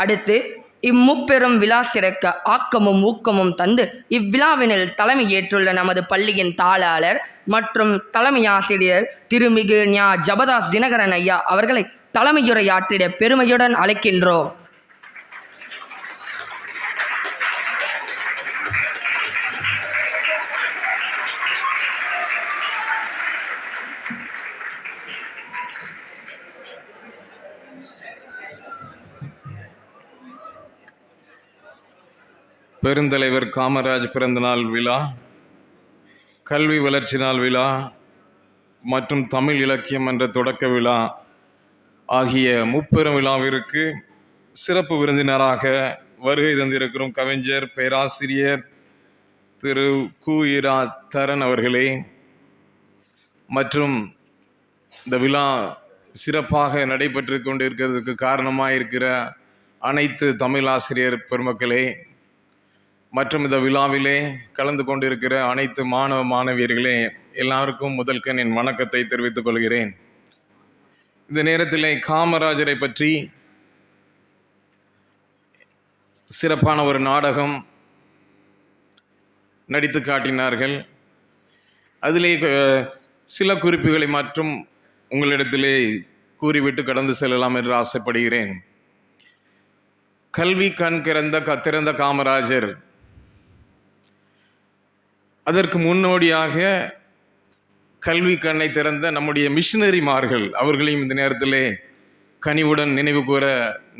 அடுத்து இம்முப்பெரும் விழா சிறக்க ஆக்கமும் ஊக்கமும் தந்து இவ்விழாவினில் தலைமை ஏற்றுள்ள நமது பள்ளியின் தாளாளர் மற்றும் தலைமை ஆசிரியர் திருமிகு ஞா ஜபதாஸ் தினகரன் ஐயா அவர்களை தலைமையுரையாற்றிட பெருமையுடன் அழைக்கின்றோம். பெருந்தலைவர் காமராஜ் பிறந்தநாள் விழா, கல்வி வளர்ச்சி நாள் விழா மற்றும் தமிழ் இலக்கியம் என்ற தொடக்க விழா ஆகிய முப்பெரும் விழாவிற்கு சிறப்பு விருந்தினராக வருகை தந்திருக்கிறோம் கவிஞர் பேராசிரியர் திரு கு.இரா. தரன் அவர்களே மற்றும் இந்த விழா சிறப்பாக நடைபெற்று கொண்டிருக்கிறதுக்கு காரணமாக இருக்கிற அனைத்து தமிழ் ஆசிரியர் பெருமக்களே மற்றும் இந்த விழாவிலே கலந்து கொண்டிருக்கிற அனைத்து மாணவ மாணவியர்களே எல்லாருக்கும் முதல்கண் என் வணக்கத்தை தெரிவித்துக் கொள்கிறேன். இந்த நேரத்தில் காமராஜரை பற்றி சிறப்பான ஒரு நாடகம் நடித்து காட்டினார்கள். அதிலே சில குறிப்புகளை மற்றும் உங்களிடத்திலே கூறிவிட்டு கடந்து செல்லலாம் என்று ஆசைப்படுகிறேன். கல்வி கண் திறந்த காமராஜர், அதற்கு முன்னோடியாக கல்வி கண்ணை திறந்த நம்முடைய மிஷினரிமார்கள் அவர்களையும் இந்த நேரத்திலே கனிவுடன் நினைவு கூற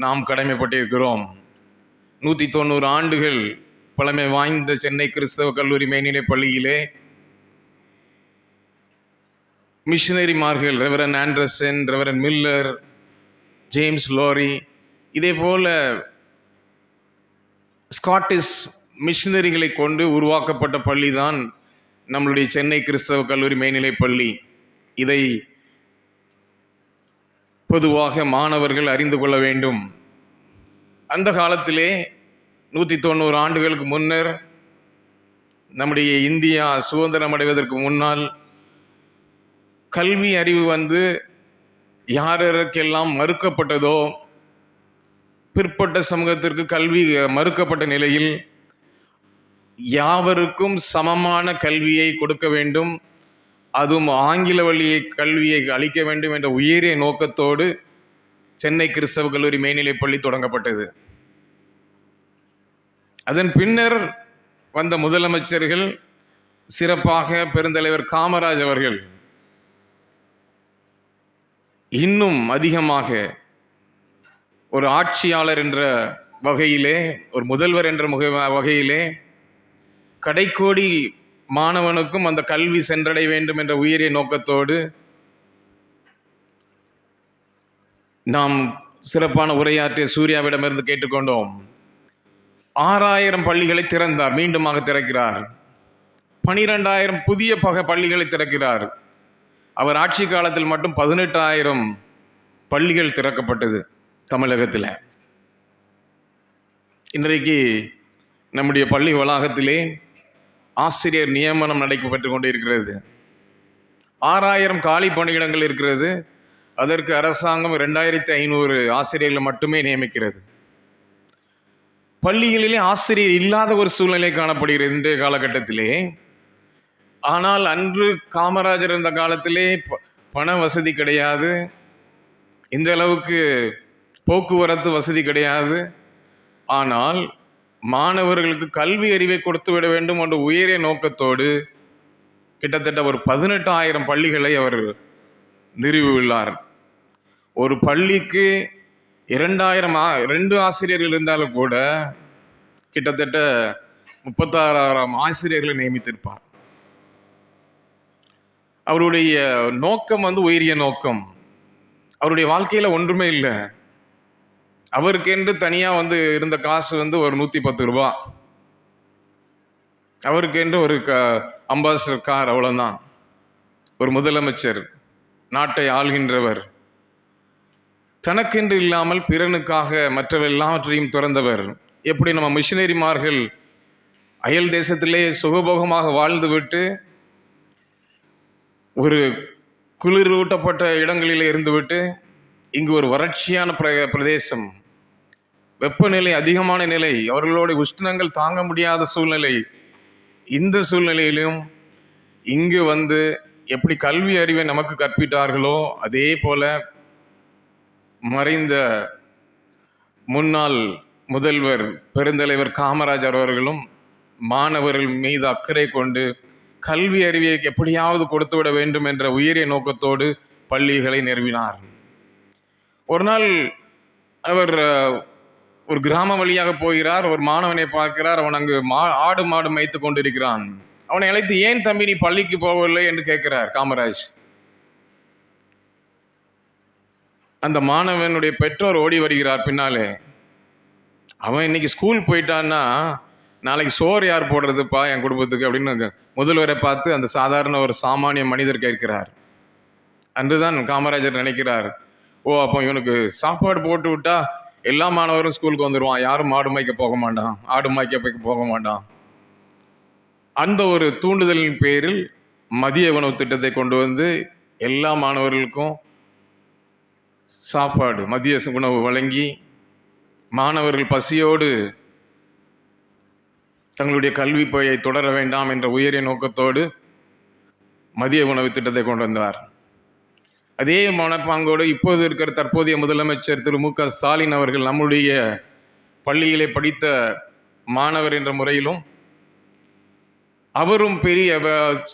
நாம் கடமைப்பட்டிருக்கிறோம். 190 ஆண்டுகள் பழமை வாய்ந்த சென்னை கிறிஸ்தவ கல்லூரி மேல்நிலைப் பள்ளியிலே மிஷினரிமார்கள் reverend Anderson, reverend Miller, James Lowry, இதே போல ஸ்காட்டிஷ் மிஷினரிகளை கொண்டு உருவாக்கப்பட்ட பள்ளி தான் நம்மளுடைய சென்னை கிறிஸ்தவ கல்லூரி மேல்நிலைப் பள்ளி. இதை பொதுவாக மாணவர்கள் அறிந்து கொள்ள வேண்டும். அந்த காலத்திலே 190 ஆண்டுகளுக்கு முன்னர் நம்முடைய இந்தியா சுதந்திரம் அடைவதற்கு முன்னால் கல்வி அறிவு யாருக்கெல்லாம் மறுக்கப்பட்டதோ, பிற்பட்ட சமூகத்திற்கு கல்வி மறுக்கப்பட்ட நிலையில் யாவருக்கும் சமமான கல்வியை கொடுக்க வேண்டும், அதுவும் ஆங்கில வழி கல்வியை அளிக்க வேண்டும் என்ற உயரிய நோக்கத்தோடு சென்னை கிறிஸ்தவ கல்லூரி மேல்நிலைப் பள்ளி தொடங்கப்பட்டது. அதன் பின்னர் வந்த முதலமைச்சர்கள், சிறப்பாக பெருந்தலைவர் காமராஜ் அவர்கள் இன்னும் அதிகமாக ஒரு ஆட்சியாளர் என்ற வகையிலே, ஒரு முதல்வர் என்ற வகையிலே கடைக்கோடி மாணவனுக்கும் அந்த கல்வி சென்றடைய வேண்டும் என்ற உயரிய நோக்கத்தோடு நாம் சிறப்பான உரையாற்றிய சூர்யாவிடமிருந்து கேட்டுக்கொண்டோம். 6000 பள்ளிகளை திறந்தார், மீண்டுமாக திறக்கிறார். 12,000 புதிய பள்ளிகளை திறக்கிறார். அவர் ஆட்சி காலத்தில் மட்டும் 18,000 பள்ளிகள் திறக்கப்பட்டது தமிழகத்தில். இன்றைக்கு நம்முடைய பள்ளி வளாகத்திலே ஆசிரியர் நியமனம் நடைபெற்று கொண்டிருக்கிறது. 6000 காலி பணியிடங்கள் இருக்கிறது. அதற்கு அரசாங்கம் 2500 ஆசிரியர்களை மட்டுமே நியமிக்கிறது. பள்ளிகளிலே ஆசிரியர் இல்லாத ஒரு சூழ்நிலை காணப்படுகிறது இன்றைய காலகட்டத்திலே. ஆனால் அன்று காமராஜர் இருந்த காலத்திலே பண வசதி கிடையாது, இந்த அளவுக்கு போக்குவரத்து வசதி கிடையாது. ஆனால் மாணவர்களுக்கு கல்வி அறிவை கொடுத்து விட வேண்டும் என்ற உயரிய நோக்கத்தோடு கிட்டத்தட்ட ஒரு 18,000 பள்ளிகளை அவர் நிறுவியுள்ளார். ஒரு பள்ளிக்கு 2 ஆசிரியர்கள் இருந்தாலும் கூட கிட்டத்தட்ட 36,000 ஆசிரியர்களை நியமித்திருப்பார். அவருடைய நோக்கம் உயரிய நோக்கம். அவருடைய வாழ்க்கையில் ஒன்றுமே இல்லை. அவருக்கென்று தனியாக இருந்த காசு ஒரு 110 ரூபா, அவருக்கென்று ஒரு அம்பாசிடர் கார், அவ்வளோதான். ஒரு முதலமைச்சர், நாட்டை ஆள்கின்றவர், தனக்கென்று இல்லாமல் பிறனுக்காக மற்றவெல்லாவற்றையும் துறந்தவர். எப்படி நம்ம மிஷினரிமார்கள் அயல் தேசத்திலே சுகபோகமாக வாழ்ந்துவிட்டு ஒரு குளிரூட்டப்பட்ட இடங்களில் இருந்துவிட்டு இங்கு ஒரு வறட்சியான பிரதேசம், வெப்பநிலை அதிகமான நிலை, அவர்களோட உஷ்ணங்கள் தாங்க முடியாத சூழ்நிலை. இந்த சூழ்நிலையிலும் இங்கு வந்து எப்படி கல்வி அறிவை நமக்கு கற்பித்தார்களோ அதே போல மறைந்த முன்னாள் முதல்வர் பெருந்தலைவர் காமராஜர் அவர்களும் மாணவர்கள் மீது அக்கறை கொண்டு கல்வி அறிவை எப்படியாவது கொடுத்துவிட வேண்டும் என்ற உயரிய நோக்கத்தோடு பள்ளிகளை நிறுவினார். ஒரு நாள் அவர் ஒரு கிராமம் வழியாக போகிறார். ஒரு மாணவனை பார்க்கிறார். அவன் அங்கு ஆடு மாடு மேய்த்து கொண்டிருக்கிறான். அவனை அழைத்து, ஏன் தம்பி நீ பள்ளிக்கு போகவில்லை என்று கேட்கிறார் காமராஜ். அந்த மாணவனுடைய பெற்றோர் ஓடி வருகிறார் பின்னாலே. அவன் இன்னைக்கு ஸ்கூல் போயிட்டான்னா நாளைக்கு சோறு யார் போடுறதுப்பா என் குடும்பத்துக்கு அப்படின்னு முதல்வரை பார்த்து அந்த சாதாரண ஒரு சாமானிய மனிதர் கேட்கிறார். அன்றுதான் காமராஜர் நினைக்கிறார், ஓ அப்போ இவனுக்கு சாப்பாடு போட்டு விட்டா எல்லா மாணவரும் ஸ்கூலுக்கு வந்துடுவான், யாரும் மாடு மேய்க்க போக மாட்டான், ஆடு மேய்க்க போக மாட்டான். அந்த ஒரு தூண்டுதலின் பேரில் மதிய உணவு திட்டத்தை கொண்டு வந்து எல்லா மாணவர்களுக்கும் சாப்பாடு மதிய உணவு வழங்கி மாணவர்கள் பசியோடு தங்களுடைய கல்வி பயிரை தொடர வேண்டாம் என்ற உயரிய நோக்கத்தோடு மதிய உணவு திட்டத்தை கொண்டு வந்தார். அதே மனப்பாங்கோடு இப்போது இருக்கிற தற்போதைய முதலமைச்சர் திரு மு க ஸ்டாலின் அவர்கள் நம்முடைய பள்ளியிலே படித்த மாணவர் என்ற முறையிலும் அவரும் பெரிய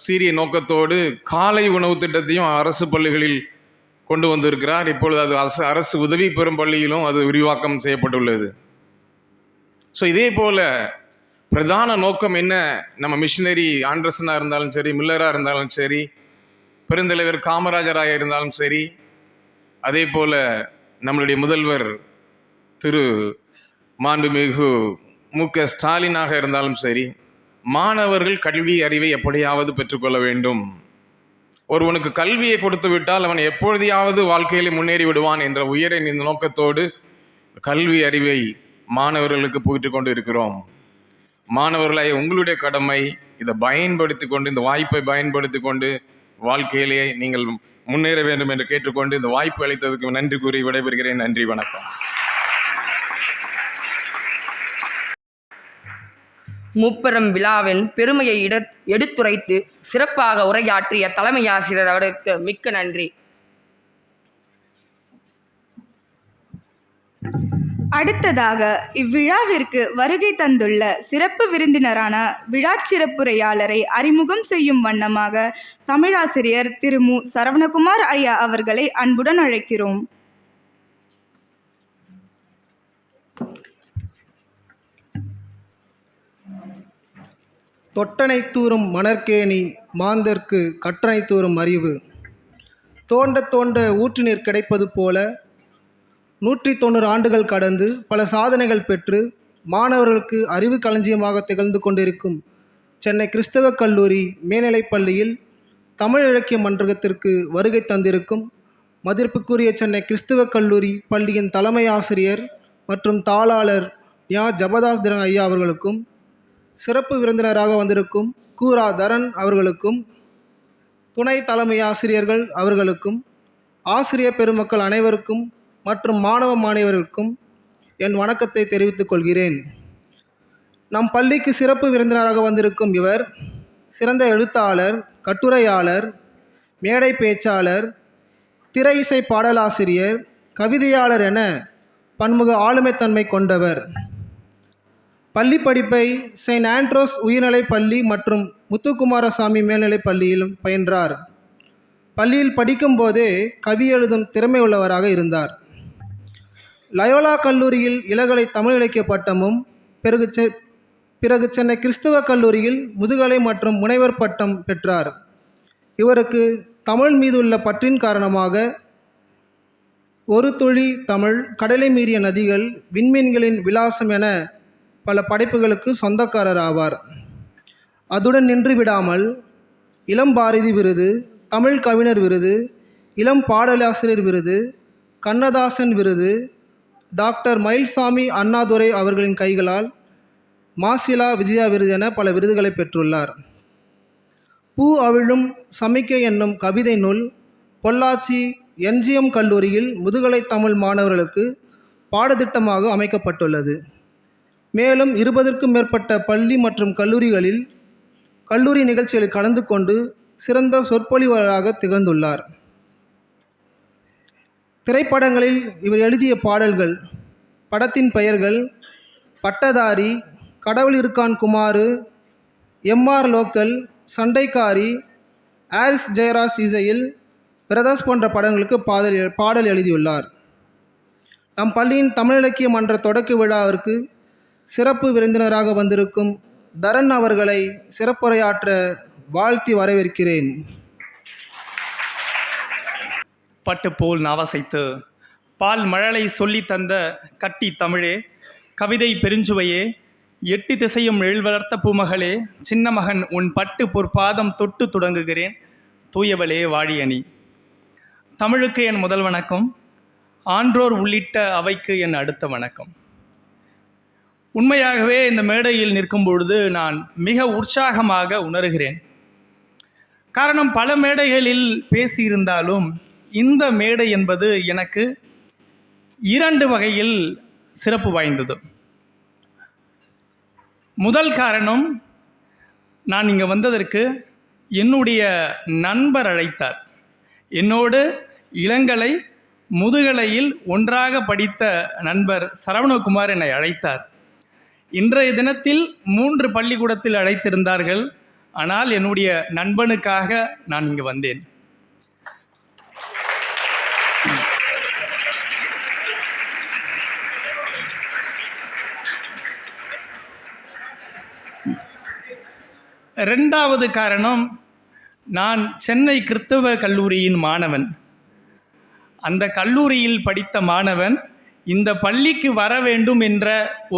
சீரிய நோக்கத்தோடு காலை உணவு திட்டத்தையும் அரசு பள்ளிகளில் கொண்டு வந்திருக்கிறார். இப்பொழுது அது அரசு உதவி பெறும் பள்ளியிலும் அது விரிவாக்கம் செய்யப்பட்டுள்ளது. ஸோ இதே போல பிரதான நோக்கம் என்ன? நம்ம மிஷினரி ஆண்டர்சனாக இருந்தாலும் சரி, மில்லராக இருந்தாலும் சரி, பெருந்தலைவர் காமராஜராக இருந்தாலும் சரி, அதே போல நம்மளுடைய முதல்வர் திரு மாண்புமிகு மு க ஸ்டாலினாக இருந்தாலும் சரி, மாணவர்கள் கல்வி அறிவை எப்படியாவது பெற்றுக்கொள்ள வேண்டும். ஒருவனுக்கு கல்வியை கொடுத்து விட்டால் அவன் எப்பொழுதையாவது வாழ்க்கையிலே முன்னேறி விடுவான் என்ற உயரிய நோக்கத்தோடு கல்வி அறிவை மாணவர்களுக்கு புகிட்டு கொண்டு இருக்கிறோம். மாணவர்களை உங்களுடைய கடமை இதை பயன்படுத்தி கொண்டு, இந்த வாய்ப்பை பயன்படுத்தி கொண்டு வாழ்க்கையிலேயே நீங்கள் முன்னேற வேண்டும் என்று கேட்டுக்கொண்டு இந்த வாய்ப்பு அளித்ததுக்கு நன்றி கூறி விடைபெறுகிறேன். நன்றி, வணக்கம். முப்பெரும் விழாவின் பெருமையை எடுத்துரைத்து சிறப்பாக உரையாற்றிய தலைமை ஆசிரியர் அவருக்கு மிக்க நன்றி. அடுத்ததாக இவ்விழாவிற்கு வருகை தந்துள்ள சிறப்பு விருந்தினரான விழா சிறப்புரையாளரை அறிமுகம் செய்யும் வண்ணமாக தமிழாசிரியர் திரு மு சரவணகுமார் ஐயா அவர்களை அன்புடன் அழைக்கிறோம். தொட்டனை தூறும் மணற்கேணி மாந்தர்க்கு கற்றனை தூறும் அறிவு. தோண்ட தோண்ட ஊற்று நீர் கிடைப்பது போல 190 ஆண்டுகள் கடந்து பல சாதனைகள் பெற்று மாணவர்களுக்கு அறிவு களஞ்சியமாக திகழ்ந்து கொண்டிருக்கும் சென்னை கிறிஸ்தவ கல்லூரி மேல்நிலைப் பள்ளியில் தமிழ் இலக்கிய மன்றத்திற்கு வருகை தந்திருக்கும் மதிப்புக்குரிய சென்னை கிறிஸ்தவ கல்லூரி பள்ளியின் தலைமை ஆசிரியர் மற்றும் தாளாளர் ஞா ஜபதாஸ் தினகரன் ஐயா அவர்களுக்கும், சிறப்பு விருந்தினராக வந்திருக்கும் கூரா தரன் அவர்களுக்கும், துணை தலைமை ஆசிரியர்கள் அவர்களுக்கும், ஆசிரியர் பெருமக்கள் அனைவருக்கும் மற்றும் மாணவர்களுக்கும் என் வணக்கத்தை தெரிவித்துக் கொள்கிறேன். நம் பள்ளிக்கு சிறப்பு விருந்தினராக வந்திருக்கும் இவர் சிறந்த எழுத்தாளர், கட்டுரையாளர், மேடை பேச்சாளர், திரை இசை பாடலாசிரியர், கவிதையாளர் என பன்முக ஆளுமைத்தன்மை கொண்டவர். பள்ளி படிப்பை செயின்ட் ஆண்ட்ரோஸ் உயர்நிலைப் பள்ளி மற்றும் முத்துக்குமாரசாமி மேல்நிலைப் பள்ளியிலும் பயின்றார். பள்ளியில் படிக்கும்போதே கவி எழுதும் திறமை உள்ளவராக இருந்தார். லயோலா கல்லூரியில் இளங்கலை தமிழ் இலக்கிய பட்டமும், பிறகு சென்னை கிறிஸ்தவ கல்லூரியில் முதுகலை மற்றும் முனைவர் பட்டம் பெற்றார். இவருக்கு தமிழ் மீது உள்ள பற்றின் காரணமாக ஒரு துளி தமிழ், கடலை மீறிய நதிகள், விண்மீன்களின் விலாசம் என பல படைப்புகளுக்கு சொந்தக்காரர் ஆவார். அதுடன் நின்று விடாமல் இளம் பாரதி விருது, தமிழ் கவிஞர் விருது, இளம் பாடலாசிரியர் விருது, கண்ணதாசன் விருது, டாக்டர் மயில்சாமி அண்ணாதுரை அவர்களின் கைகளால் மாசிலா விஜயா விருது என பல விருதுகளை பெற்றுள்ளார். பூ அவிழும் சமிக்கை என்னும் கவிதை நூல் பொள்ளாச்சி என்ஜிஎம் கல்லூரியில் முதுகலை தமிழ் மாணவர்களுக்கு பாடத்திட்டமாக அமைக்கப்பட்டுள்ளது. மேலும் 20க்கும் மேற்பட்ட பள்ளி மற்றும் கல்லூரிகளில் கல்லூரி நிகழ்ச்சிகளில் கலந்து கொண்டு சிறந்த சொற்பொழிவாளராக திகழ்ந்துள்ளார். திரைப்படங்களில் இவர் எழுதிய பாடல்கள், படத்தின் பெயர்கள் பட்டதாரி, கடவுள் இருக்கான் குமாரு, எம்ஆர் லோக்கல், சண்டைக்காரி, ஆரிஸ் ஜெயராஜ் இசையில் பிரதர்ஸ் போன்ற படங்களுக்கு பாடல் எழுதியுள்ளார். நம் பள்ளியின் தமிழ் இலக்கிய மன்ற தொடக்க விழாவிற்கு சிறப்பு விருந்தினராக வந்திருக்கும் தரன் அவர்களை சிறப்புரையாற்ற வாழ்த்தி வரவேற்கிறேன். பட்டு போல் நாவசைத்து பால் மழலை சொல்லி தந்த கட்டி தமிழே, கவிதை பெருஞ்சுவையே, 8 திசையும் எழில்வளர்த்த பூமகளே, சின்ன மகன் உன் பட்டு பொற்பாதம் தொட்டு தொடங்குகிறேன், தூயவளே வாழியணி. தமிழுக்கு என் முதல் வணக்கம், ஆன்றோர் உள்ளிட்ட அவைக்கு என் அடுத்த வணக்கம். உண்மையாகவே இந்த மேடையில் நிற்கும் பொழுது நான் மிக உற்சாகமாக உணர்கிறேன். காரணம், பல மேடைகளில் பேசியிருந்தாலும் இந்த மேடை என்பது எனக்கு 2 வகையில் சிறப்பு வாய்ந்தது. முதல் காரணம், நான் இங்கே வந்ததற்கு என்னுடைய நண்பர் அழைத்தார். என்னோடு இளங்கலை முதுகலையில் ஒன்றாக படித்த நண்பர் சரவணகுமார் என்னை அழைத்தார். இன்றைய தினத்தில் 3 பள்ளிக்கூடத்தில் அழைத்திருந்தார்கள். ஆனால் என்னுடைய நண்பனுக்காக நான் இங்கு வந்தேன். இரண்டாவது காரணம், நான் சென்னை கிறிஸ்தவ கல்லூரியின் மாணவன். அந்த கல்லூரியில் படித்த மாணவன் இந்த பள்ளிக்கு வர வேண்டும் என்ற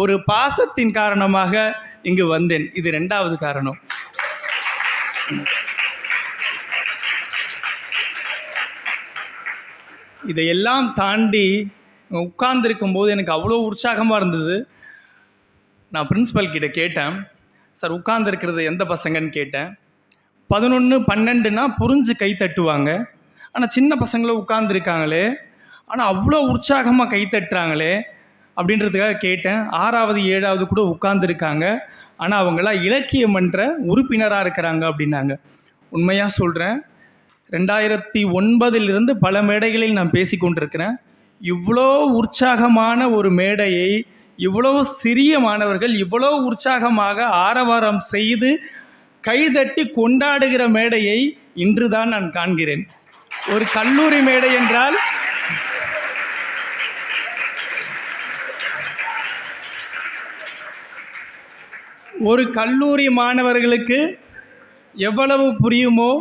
ஒரு பாசத்தின் காரணமாக இங்கு வந்தேன். இது 2வது காரணம். இதையெல்லாம் தாண்டி உட்கார்ந்துருக்கும் போது எனக்கு அவ்வளோ உற்சாகமாக இருந்தது. நான் பிரின்ஸிபல் கிட்ட கேட்டேன், சார் உட்கார்ந்துருக்கிறது எந்த பசங்கன்னு கேட்டேன். 11, 12னா புரிஞ்சு கை தட்டுவாங்க. ஆனால் சின்ன பசங்களும் உட்கார்ந்துருக்காங்களே, ஆனால் அவ்வளோ உற்சாகமாக கை தட்டுறாங்களே அப்படின்றதுக்காக கேட்டேன். 6வது 7வது கூட உட்கார்ந்துருக்காங்க, ஆனால் அவங்களாம் இலக்கிய மன்ற உறுப்பினராக இருக்கிறாங்க அப்படின்னாங்க. உண்மையாக சொல்கிறேன், 2009 பல மேடைகளில் நான் பேசி கொண்டிருக்கிறேன். இவ்வளோ உற்சாகமான ஒரு மேடையை இவ்வளோ சிறிய மாணவர்கள் இவ்வளோ உற்சாகமாக ஆரவாரம் செய்து கைதட்டி கொண்டாடுகிற மேடையை இன்றுதான் நான் காண்கிறேன். ஒரு கல்லூரி மேடை என்றால் ஒரு கல்லூரி மாணவர்களுக்கு எவ்வளவு புரியுமோ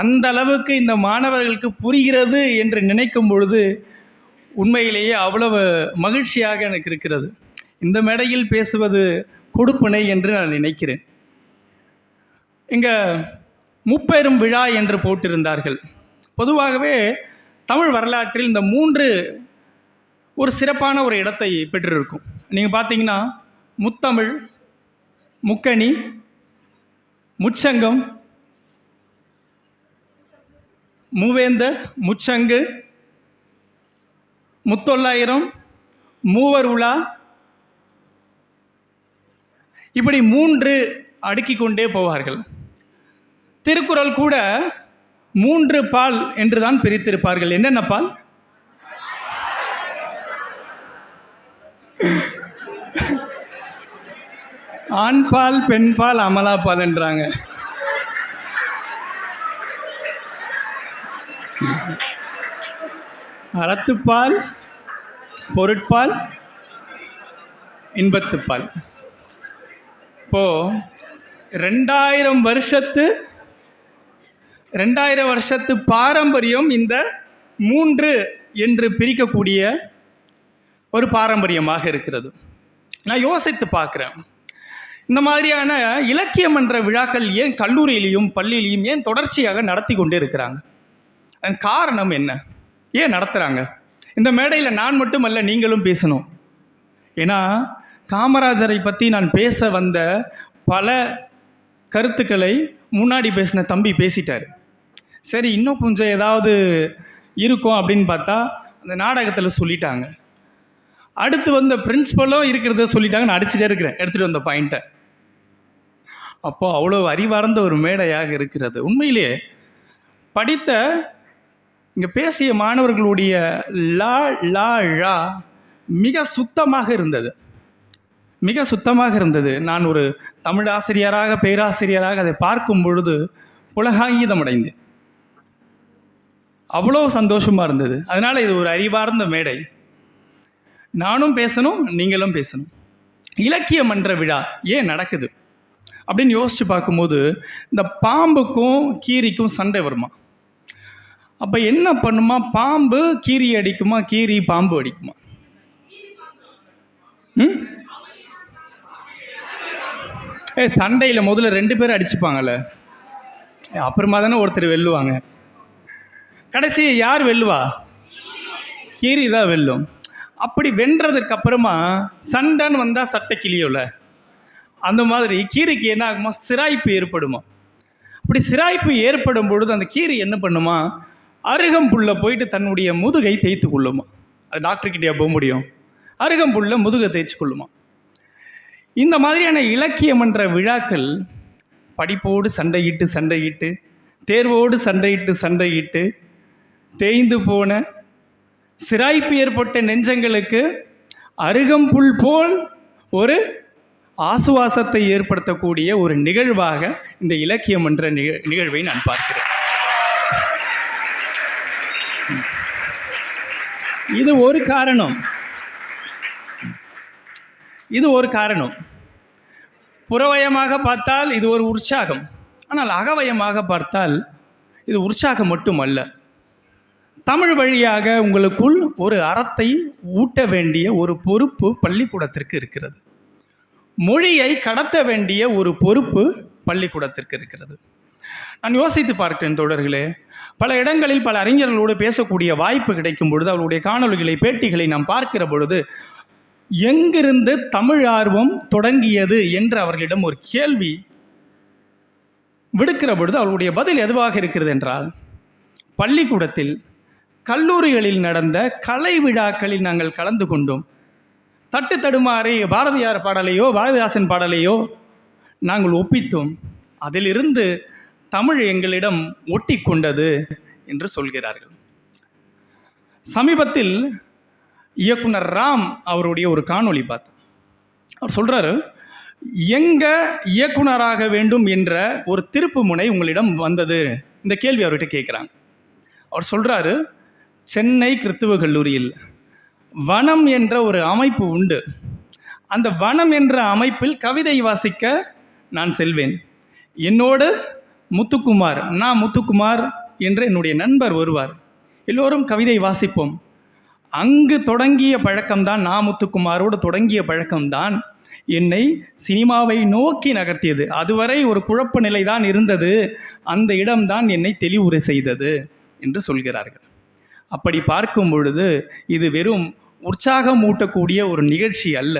அந்த அளவுக்கு இந்த மாணவர்களுக்கு புரிகிறது என்று நினைக்கும் பொழுது உண்மையிலேயே அவ்வளவு மகிழ்ச்சியாக எனக்கு இருக்கிறது. இந்த மேடையில் பேசுவது கொடுப்பினை என்று நான் நினைக்கிறேன். இங்கே முப்பெரும் விழா என்று போட்டிருந்தார்கள். பொதுவாகவே தமிழ் வரலாற்றில் இந்த 3 ஒரு சிறப்பான ஒரு இடத்தை பெற்றிருக்கும். நீங்கள் பார்த்தீங்கன்னா முத்தமிழ், முக்கணி, முச்சங்கம், மூவேந்தர், முச்சங்கு, முத்தொள்ளாயிரம், மூவர் உலா, இப்படி 3 அடுக்கிக் கொண்டே போவார்கள். திருக்குறள் கூட 3 பால் என்று தான் பிரித்திருப்பார்கள். என்னென்ன பால்? ஆண் பால், பெண் பால், அமலா பால் என்றாங்க. அறத்துப்பால், பொருட்பால், இன்பத்துப்பால். இப்போது 2000 வருஷத்து பாரம்பரியம் இந்த 3 என்று பிரிக்கக்கூடிய ஒரு பாரம்பரியமாக இருக்கிறது. நான் யோசித்து பார்க்குறேன், இந்த மாதிரியான இலக்கியம் என்ற விழாக்கள் ஏன் கல்லூரியிலையும் பள்ளியிலையும் ஏன் தொடர்ச்சியாக நடத்தி கொண்டே இருக்கிறாங்க? காரணம் என்ன? ஏன் நடத்துகிறாங்க? இந்த மேடையில் நான் மட்டுமல்ல, நீங்களும் பேசணும். ஏன்னா காமராஜரை பற்றி நான் பேச வந்த பல கருத்துக்களை முன்னாடி பேசின தம்பி பேசிட்டார். சரி, இன்னும் கொஞ்சம் ஏதாவது இருக்கும் அப்படின்னு பார்த்தா அந்த நாடகத்தில் சொல்லிட்டாங்க. அடுத்து வந்த பிரின்ஸிபலும் இருக்கிறத சொல்லிட்டாங்க, நான் அடிச்சுட்டே இருக்கிறேன் எடுத்துகிட்டு வந்த பாயிண்ட்டை. அப்போது அவ்வளோ அறிவார்ந்த ஒரு மேடையாக இருக்கிறது. உண்மையிலே படித்த இங்கே பேசிய மாணவர்களுடைய லா லா ழா மிக சுத்தமாக இருந்தது, மிக சுத்தமாக இருந்தது. நான் ஒரு தமிழ் ஆசிரியராக பேராசிரியராக அதை பார்க்கும் பொழுது புலகாங்கிதம் அடைந்தேன். அவ்வளோ சந்தோஷமாக இருந்தது. அதனால் இது ஒரு அறிவார்ந்த மேடை. நானும் பேசணும், நீங்களும் பேசணும். இலக்கிய மன்ற விழா ஏன் நடக்குது அப்படின்னு யோசித்து பார்க்கும்போது இந்த பாம்புக்கும் கீரிக்கும் சண்டை வருமா? அப்போ என்ன பண்ணுமா? பாம்பு கீரி அடிக்குமா, கீரி பாம்பு அடிக்குமா? சண்டையில் முதல்ல 2 பேரும் அடிச்சுப்பாங்கல்ல, அப்புறமா தானே ஒருத்தர் வெல்லுவாங்க. கடைசி யார் வெல்லுவா? கீரி தான் வெல்லும். அப்படி வென்றதுக்கு அப்புறமா சண்டைன்னு வந்தால் சட்டை கிளியோல, அந்த மாதிரி கீரிக்கு என்ன ஆகுமா? சிராய்ப்பு ஏற்படுமா? அப்படி சிராய்ப்பு ஏற்படும் பொழுது அந்த கீரி என்ன பண்ணுமா? அருகம்புல்ல போயிட்டு தன்னுடைய முதுகை தேய்த்து கொள்ளுமா. அது டாக்டர்கிட்டயா போக முடியும்? அருகம்புல்ல முதுகை தேய்ச்சி கொள்ளுமா. இந்த மாதிரியான இலக்கியமன்ற விழாக்கள் படிப்போடு சண்டையிட்டு தேர்வோடு சண்டையிட்டு தேய்ந்து போன சிராய்ப்பு ஏற்பட்ட நெஞ்சங்களுக்கு அருகம்புல் போல் ஒரு ஆசுவாசத்தை ஏற்படுத்தக்கூடிய ஒரு நிகழ்வாக இந்த இலக்கியமன்ற நிகழ்வை நான் பார்க்கிறேன். இது ஒரு காரணம். புறவயமாக பார்த்தால் இது ஒரு உற்சாகம். ஆனால் அகவயமாக பார்த்தால் இது உற்சாகம் மட்டுமல்ல. தமிழ் வழியாக உங்களுக்குள் ஒரு அறத்தை ஊட்ட வேண்டிய ஒரு பொறுப்பு பள்ளிக்கூடத்திற்கு இருக்கிறது. மொழியை கடத்த வேண்டிய ஒரு பொறுப்பு பள்ளிக்கூடத்திற்கு இருக்கிறது. நான் யோசித்து பார்க்கிறேன் தோழர்களே, பல இடங்களில் பல அறிஞர்களோடு பேசக்கூடிய வாய்ப்பு கிடைக்கும் பொழுது, அவருடைய காணொளிகளை பேட்டிகளை நாம் பார்க்கிற பொழுது, எங்கிருந்து தமிழ் ஆர்வம் தொடங்கியது என்று அவர்களிடம் ஒரு கேள்வி விடுக்கிற பொழுது அவருடைய பதில் எதுவாக இருக்கிறது என்றால், பள்ளிக்கூடத்தில் கல்லூரிகளில் நடந்த கலை விழாக்களில் நாங்கள் கலந்து கொண்டோம். தட்டு தடுமாறி பாரதியார் பாடலையோ பாரதிதாசன் பாடலையோ நாங்கள் ஒப்பித்தோம். அதிலிருந்து தமிழ் எங்களிடம் ஒட்டி கொண்டது என்று சொல்கிறார்கள். சமீபத்தில் இயக்குனர் ராம் அவருடைய ஒரு காணொளி பார்த்தேன். அவர் சொல்கிறாரு, எங்கே இயக்குனராக வேண்டும் என்ற ஒரு திருப்பு முனை உங்களிடம் வந்தது? இந்த கேள்வி அவர்கிட்ட கேட்குறாங்க. அவர் சொல்கிறாரு, சென்னை கிறித்துவ கல்லூரியில் வனம் என்ற ஒரு அமைப்பு உண்டு. அந்த வனம் என்ற அமைப்பில் கவிதை வாசிக்க நான் செல்வேன். என்னோடு முத்துக்குமார், நான் முத்துக்குமார் என்ற என்னுடைய நண்பர் வருவார். எல்லோரும் கவிதை வாசிப்போம். அங்கு தொடங்கிய பழக்கம்தான், நான் முத்துக்குமாரோடு தொடங்கிய பழக்கம்தான் என்னை சினிமாவை நோக்கி நகர்த்தியது. அதுவரை ஒரு குழப்ப நிலை தான் இருந்தது, அந்த இடம்தான் என்னை தெளிவுரை செய்தது என்று சொல்கிறார்கள். அப்படி பார்க்கும் பொழுது இது வெறும் உற்சாகம் ஊட்டக்கூடிய ஒரு நிகழ்ச்சி அல்ல.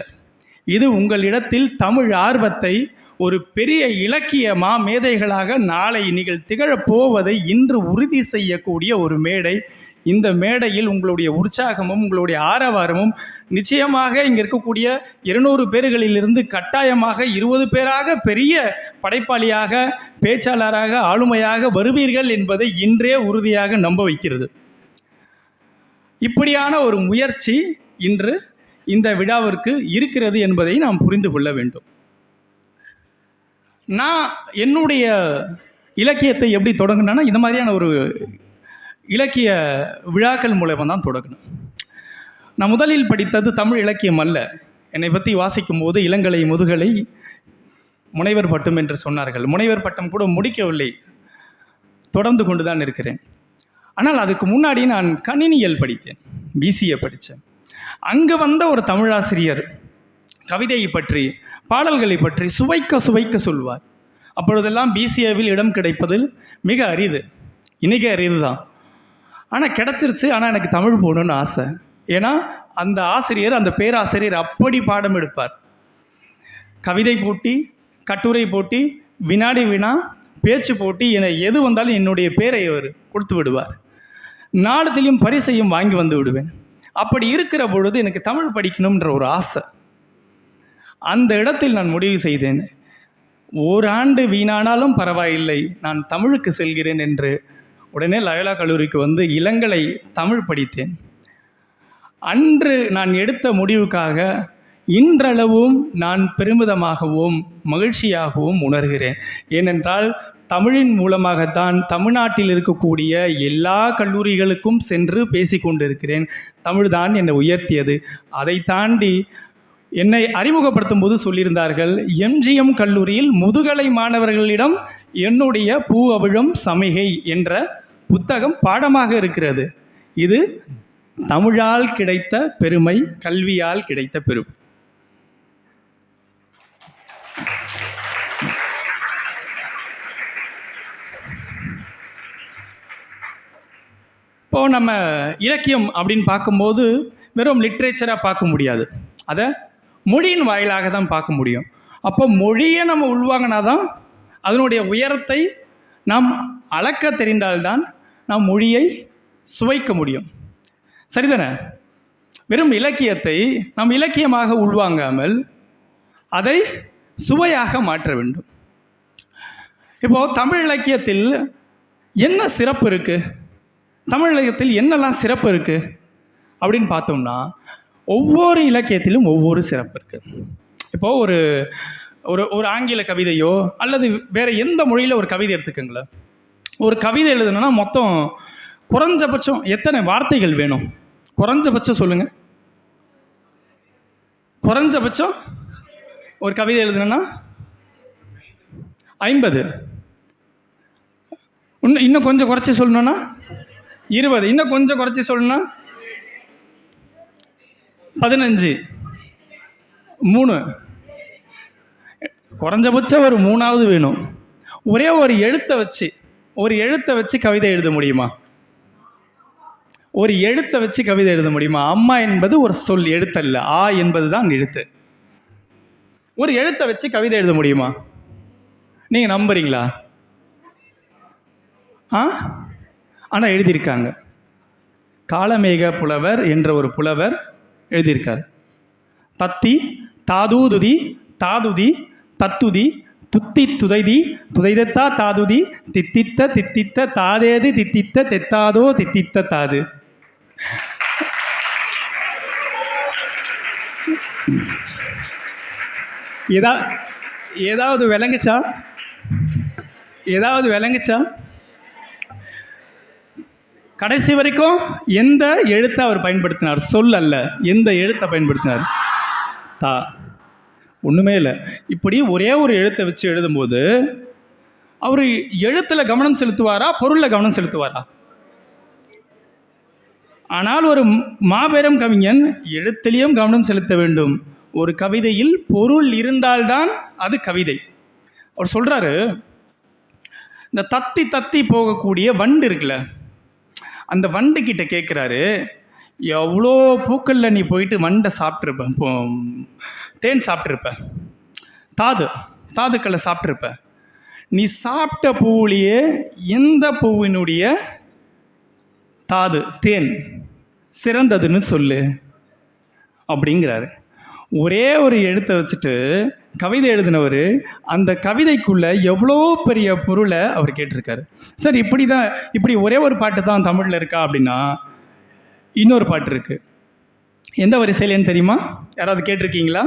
இது உங்களிடத்தில் தமிழ் ஆர்வத்தை ஒரு பெரிய இலக்கிய மேதைகளாக நாளை நீங்கள் திகழப் போவதை இன்று உறுதி செய்யக்கூடிய ஒரு மேடை. இந்த மேடையில் உங்களுடைய உற்சாகமும் உங்களுடைய ஆரவாரமும் நிச்சயமாக இங்கே இருக்கக்கூடிய 200 பேர்களிலிருந்து கட்டாயமாக 20 பேராக பெரிய படைப்பாளியாக, பேச்சாளராக, ஆளுமையாக வருவீர்கள் என்பதை இன்றே உறுதியாக நம்ப வைக்கிறது. இப்படியான ஒரு முயற்சி இன்று இந்த விழாவிற்கு இருக்கிறது என்பதை நாம் புரிந்து கொள்ள வேண்டும். நான் என்னுடைய இலக்கியத்தை எப்படி தொடங்கினேன்னா, இந்த மாதிரியான ஒரு இலக்கிய விழாக்கள் மூலமாக தான் தொடங்கணும். நான் முதலில் படித்தது தமிழ் இலக்கியம் அல்ல. என்னை பற்றி வாசிக்கும் போது இளங்கலை முதுகலை முனைவர் பட்டம் என்று சொன்னார்கள். முனைவர் பட்டம் கூட முடிக்கவில்லை, தொடர்ந்து கொண்டு தான் இருக்கிறேன். ஆனால் அதுக்கு முன்னாடி நான் கணினியல் படித்தேன், பிசிஏ படித்தேன். அங்கே வந்த ஒரு தமிழாசிரியர் கவிதையை பற்றி, பாடல்களை பற்றி சுவைக்க சொல்வார். அப்பொழுதெல்லாம் பிசிஏவில் இடம் கிடைப்பதில் மிக அரிது, இன்றைக்கே அரிது தான். ஆனால் கிடச்சிருச்சு. ஆனால் எனக்கு தமிழ் போகணுன்னு ஆசை. ஏன்னா அந்த ஆசிரியர், அந்த பேராசிரியர் அப்படி பாடம் எடுப்பார். கவிதை போட்டி, கட்டுரை போட்டி, வினாடி வினா, பேச்சு போட்டி என எது வந்தாலும் என்னுடைய பேரை அவர் கொடுத்து விடுவார். நாளத்திலையும் பரிசையும் வாங்கி வந்து விடுவேன். அப்படி இருக்கிற பொழுது எனக்கு தமிழ் படிக்கணுன்ற ஒரு ஆசை. அந்த இடத்தில் நான் முடிவு செய்தேன், ஓராண்டு வீணானாலும் பரவாயில்லை, நான் தமிழுக்கு செல்கிறேன் என்று உடனே லயோலா கல்லூரிக்கு வந்து இளங்கலை தமிழ் படித்தேன். அன்று நான் எடுத்த முடிவுக்காக இன்றளவும் நான் பெருமிதமாகவும் மகிழ்ச்சியாகவும் உணர்கிறேன். ஏனென்றால் தமிழின் மூலமாகத்தான் தமிழ்நாட்டில் இருக்கக்கூடிய எல்லா கல்லூரிகளுக்கும் சென்று பேசி கொண்டிருக்கிறேன். தமிழ் தான் என்னை உயர்த்தியது. அதை தாண்டி என்னை அறிமுகப்படுத்தும் போது சொல்லியிருந்தார்கள், எம்ஜிஎம் கல்லூரியில் முதுகலை மாணவர்களிடம் என்னுடைய பூ அவிழும் சமிகை என்ற புத்தகம் பாடமாக இருக்கிறது. இது தமிழால் கிடைத்த பெருமை, கல்வியால் கிடைத்த பெருமை. இப்போது நம்ம இலக்கியம் அப்படின்னு பார்க்கும்போது வெறும் லிட்ரேச்சராக பார்க்க முடியாது, அதை மொழியின் வாயிலாக தான் பார்க்க முடியும். அப்போ மொழியை நம்ம உள்வாங்கினா தான் அதனுடைய உயரத்தை நாம் அளக்க தெரிந்தால்தான் நாம் மொழியை சுவைக்க முடியும். சரிதானே? வெறும் இலக்கியத்தை நாம் இலக்கியமாக உள்வாங்காமல் அதை சுவையாக மாற்ற வேண்டும். இப்போது தமிழ் இலக்கியத்தில் என்ன சிறப்பு இருக்குது, தமிழ் இலக்கியத்தில் என்னெல்லாம் சிறப்பு இருக்குது அப்படின்னு பார்த்தோம்னா, ஒவ்வொரு இலக்கியத்திலும் ஒவ்வொரு சிறப்பு இருக்குது. இப்போது ஒரு ஒரு ஒரு ஆங்கில கவிதையோ அல்லது வேறு எந்த மொழியில் ஒரு கவிதை எடுத்துக்கோங்களேன். ஒரு கவிதை எழுதணும்னா மொத்தம் குறைஞ்சபட்சம் எத்தனை வார்த்தைகள் வேணும்? குறைஞ்சபட்சம் சொல்லுங்கள். குறைஞ்சபட்சம் ஒரு கவிதை எழுதணும்னா 50. இன்னும் கொஞ்சம் குறைச்சி சொல்லணும்னா 20. இன்னும் கொஞ்சம் குறைச்சி சொல்லணும்னா 15. 3. குறைஞ்சபட்சம் ஒரு 3ஆவது வேணும். ஒரே ஒரு எழுத்தை வச்சு கவிதை எழுத முடியுமா? ஒரு எழுத்தை வச்சு கவிதை எழுத முடியுமா? அம்மா என்பது ஒரு சொல், எழுத்தல்ல. ஆ என்பது தான் எழுத்து. ஒரு எழுத்தை வச்சு கவிதை எழுத முடியுமா? நீங்கள் நம்புறீங்களா? ஆனால் எழுதியிருக்காங்க. காளமேக புலவர் என்ற ஒரு புலவர் எழுதியிருக்கார். தத்தி தாதூதுதி தாதுதி தத்துதி துத்தி துதைதி துதைதத்தா தாதுதி தித்தித்த தித்தித்த தாதேதி தித்தித்த தெத்தாதோ தித்தித்த தாது. ஏதாவது விளங்குச்சா? கடைசி வரைக்கும் எந்த எழுத்தை அவர் பயன்படுத்தினார்? சொல் அல்ல, எந்த எழுத்தை பயன்படுத்தினார்? தா. ஒன்றுமே இல்லை. இப்படி ஒரே ஒரு எழுத்தை வச்சு எழுதும்போது அவர் எழுத்தில் கவனம் செலுத்துவாரா, பொருளில் கவனம் செலுத்துவாரா? ஆனால் ஒரு மாபெரும் கவிஞன் எழுத்திலையும் கவனம் செலுத்த வேண்டும். ஒரு கவிதையில் பொருள் இருந்தால்தான் அது கவிதை. அவர் சொல்கிறாரு, இந்த தத்தி தத்தி போகக்கூடிய வண்டு இருக்குல்ல, அந்த வண்டு கிட்ட கேட்குறாரு, எவ்வளோ பூக்களில் நீ போயிட்டு வண்டை சாப்பிட்ருப்ப, தேன் சாப்பிட்ருப்ப, தாதுக்களை சாப்பிட்ருப்ப, நீ சாப்பிட்ட பூவிலேயே எந்த பூவினுடைய தாது தேன் சிறந்ததுன்னு சொல்லு அப்படிங்கிறாரு. ஒரே ஒரு எழுத்தை வச்சுட்டு கவிதை எழுதினவர் அந்த கவிதைக்குள்ளே எவ்வளோ பெரிய பொருளை அவர் கேட்டிருக்காரு. சார் இப்படி ஒரே ஒரு பாட்டு தான் தமிழில் இருக்கா அப்படின்னா, இன்னொரு பாட்டு இருக்குது. எந்த வரிசையிலேன்னு தெரியுமா? யாராவது கேட்டிருக்கீங்களா?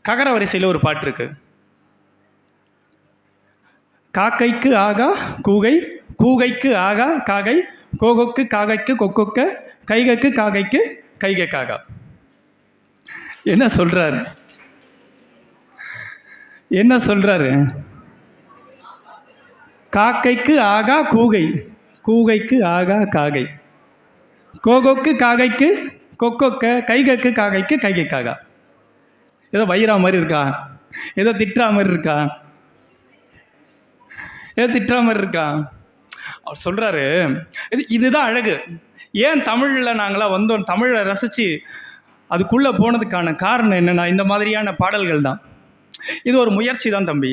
ககர வரிசையில் ஒரு பாட்டு இருக்குது. காக்கைக்கு ஆகா கூகை, கூகைக்கு ஆகா காகை, கோகொக்கு காகைக்கு கொக்கொக்க, கைகைக்கு காகைக்கு கைகை காகா. என்ன சொல்றாரு? காக்கைக்கு ஆகா கூகை, கூகைக்கு ஆகா காகை, கோகொக்கு காகைக்கு கொக்கொக்க, கைகைக்கு காகைக்கு கைகை காகா. ஏதோ வயிறா மாதிரி இருக்கா? ஏதோ திட்டுறா மாதிரி இருக்கா? அவர் சொல்கிறாரு, இதுதான் அழகு. ஏன் தமிழில் நாங்களாம் வந்தோம், தமிழை ரசித்து அதுக்குள்ளே போனதுக்கான காரணம் என்னென்னா இந்த மாதிரியான பாடல்கள் தான். இது ஒரு முயற்சி தான் தம்பி.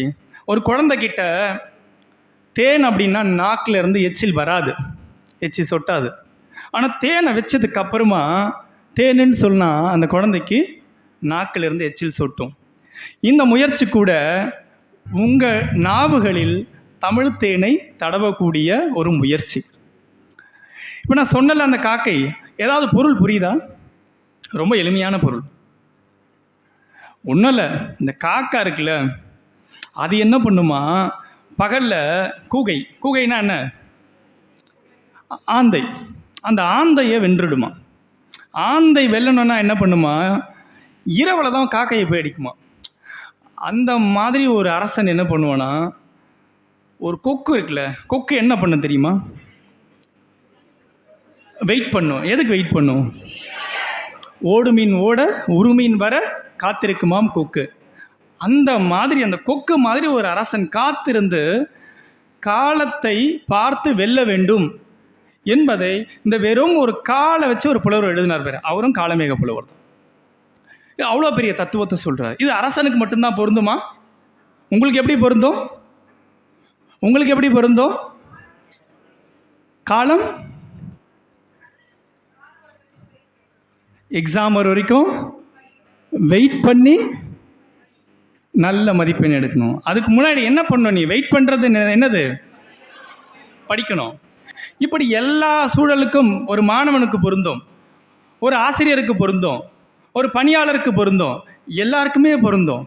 ஒரு குழந்தைகிட்ட தேன் அப்படின்னா நாக்கில் இருந்து எச்சில் வராது, எச்சி சொட்டாது. ஆனால் தேனை வச்சதுக்கு அப்புறமா தேனுன்னு சொன்னால் அந்த குழந்தைக்கு நாக்கிலிருந்து எச்சில் சொட்டும். இந்த முயற்சி கூட உங்கள் நாவுகளில் தமிழ் தேனை தடவக்கூடிய ஒரு முயற்சி. இப்போ நான் சொன்னல அந்த காக்கை, ஏதாவது பொருள் புரியுதா? ரொம்ப எளிமையான பொருள். ஒன்றும் இல்லை, இந்த காக்கா இருக்குல்ல, அது என்ன பண்ணுமா, பகலில் கூகைனா என்ன, ஆந்தை, அந்த ஆந்தையை வென்றுடுமா. ஆந்தை வெல்லணுன்னா என்ன பண்ணுமா, இரவில் தான் காக்கையை போய் அடிக்குமா. அந்த மாதிரி ஒரு அரசன் என்ன பண்ணுவானா, ஒரு கொக்கு இருக்குல்ல, கொக்கு என்ன பண்ண தெரியுமா, வெயிட் பண்ணும். எதுக்கு வெயிட் பண்ணும்? ஓடு மீன் ஓட உருமீன் வர காத்திருக்குமாம் கொக்கு. அந்த மாதிரி அந்த கொக்கு மாதிரி ஒரு அரசன் காத்திருந்து காலத்தை பார்த்து வெல்ல வேண்டும் என்பதை இந்த வெறும் ஒரு காலை வச்சு ஒரு புலவர் எழுதினார் பேர். அவரும் காலமேக புலவர் தான். அவ்வளோ பெரிய தத்துவத்தை சொல்கிறார். இது அரசனுக்கு மட்டும்தான் பொருந்துமா? உங்களுக்கு எப்படி பொருந்தும்? உங்களுக்கு எப்படி பொருந்தும்? காலம் எக்ஸாம் வர வரைக்கும் வெயிட் பண்ணி நல்ல மதிப்பெண் எடுக்கணும். அதுக்கு முன்னாடி என்ன பண்ணணும்? நீ வெயிட் பண்ணுறது என்னது? படிக்கணும். இப்படி எல்லா சூழலுக்கும் ஒரு மாணவனுக்கு பொருந்தும், ஒரு ஆசிரியருக்கு பொருந்தும், ஒரு பணியாளருக்கு பொருந்தும், எல்லாருக்குமே பொருந்தும்.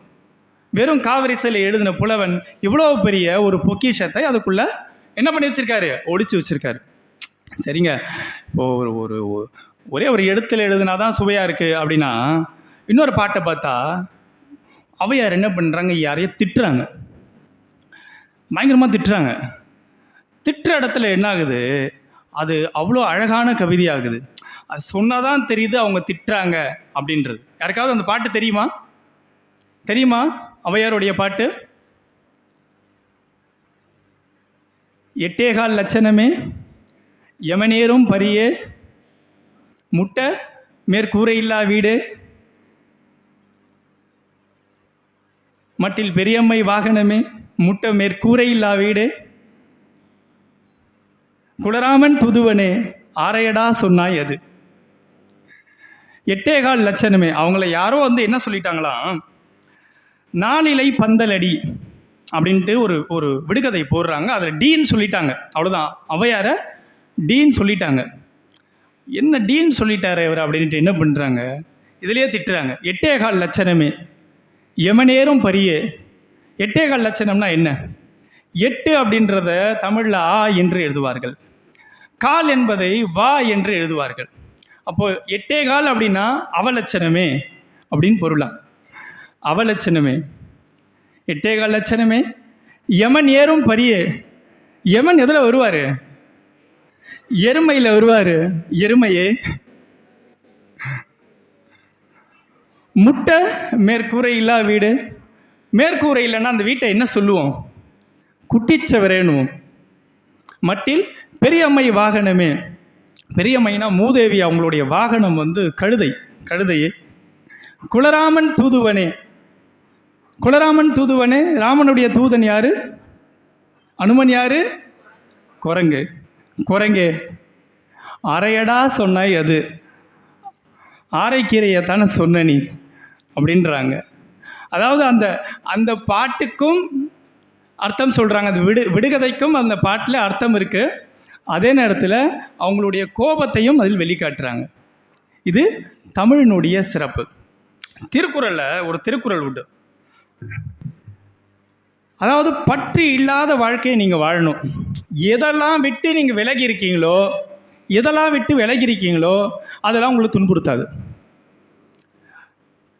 வெறும் காவிரிசையில் எழுதின புலவன் இவ்வளோ பெரிய ஒரு பொக்கிஷத்தை அதுக்குள்ளே என்ன பண்ணி வச்சுருக்காரு? ஒடிச்சு வச்சுருக்காரு. சரிங்க, இப்போது ஒரே ஒரு எழுத்தில் எழுதுனா தான் சுவையாக இருக்குது அப்படின்னா, இன்னொரு பாட்டை பார்த்தா அவையார் என்ன பண்ணுறாங்க, யாரையும் திட்டுறாங்க, பயங்கரமாக திட்டுறாங்க. திட்டுற இடத்துல என்ன ஆகுது, அது அவ்வளோ அழகான கவிதையாகுது. அது சொன்னால் தான் தெரியுது அவங்க திட்டுறாங்க அப்படின்றது. யாருக்காவது அந்த பாட்டு தெரியுமா? அவையாருடைய பாட்டு. 8 லட்சணமே யமனேரும் பரியே முட்டை மேற்கூரை இல்லா வீடு மட்டில் பெரியம்மை வாகனமே முட்டை மேற்கூரை இல்லா வீடு குலராமன் புதுவனே ஆரையடா சொன்னாய் அது. 8 லட்சணமே. அவங்கள யாரோ என்ன சொல்லிட்டாங்களாம், நாளிலை பந்தலடி அப்படின்ட்டு ஒரு விடுகதை போடுறாங்க. அதில் டீன்னு சொல்லிட்டாங்க, அவ்வளோதான். அவையார டீன்னு சொல்லிட்டாங்க. என்ன டீன்னு சொல்லிட்டாரு இவர் அப்படின்ட்டு என்ன பண்ணுறாங்க, இதுலேயே திட்டுறாங்க. 8 லட்சணமே யமனேரும் பரியே. 8 லட்சணம்னா என்ன? 8 அப்படின்றத தமிழில் ஆ என்று எழுதுவார்கள், கால் என்பதை வா என்று எழுதுவார்கள். அப்போது 8 அப்படின்னா அவலட்சணமே அப்படின்னு பொருளாம். அவலட்சணமே 8 லட்சணமே. யமன் ஏறும் பரியே. யமன் எதில் வருவார்? எருமையில் வருவார். எருமையே. முட்டை மேற்கூரை இல்லா வீடு. மேற்கூரை இல்லைன்னா அந்த வீட்டை என்ன சொல்லுவோம்? குட்டிச்சவரேனுவோம். மட்டில் பெரியம்மை வாகனமே. பெரியம்மைனா மூதேவி, அவங்களுடைய வாகனம் கழுதையே. குலராமன் தூதுவனே. குலராமன் தூதுவனே. ராமனுடைய தூதன் யாரு? அனுமன் யாரு? குரங்கே. அரையடா சொன்னாய் அது. ஆரைக்கீரையை தானே சொன்ன நீ அப்படின்றாங்க. அதாவது அந்த பாட்டுக்கும் அர்த்தம் சொல்கிறாங்க. அது விடுகதைக்கும் அந்த பாட்டில் அர்த்தம் இருக்குது. அதே நேரத்தில் அவங்களுடைய கோபத்தையும் அதில் வெளிக்காட்டுறாங்க. இது தமிழினுடைய சிறப்பு. திருக்குறளில் ஒரு திருக்குறள் உண்டு. அதாவது பற்று இல்லாத வாழ்க்கையை நீங்கள் வாழணும். எதெல்லாம் விட்டு நீங்கள் விலகி இருக்கீங்களோ, அதெல்லாம் உங்களுக்கு துன்புறுத்தாது.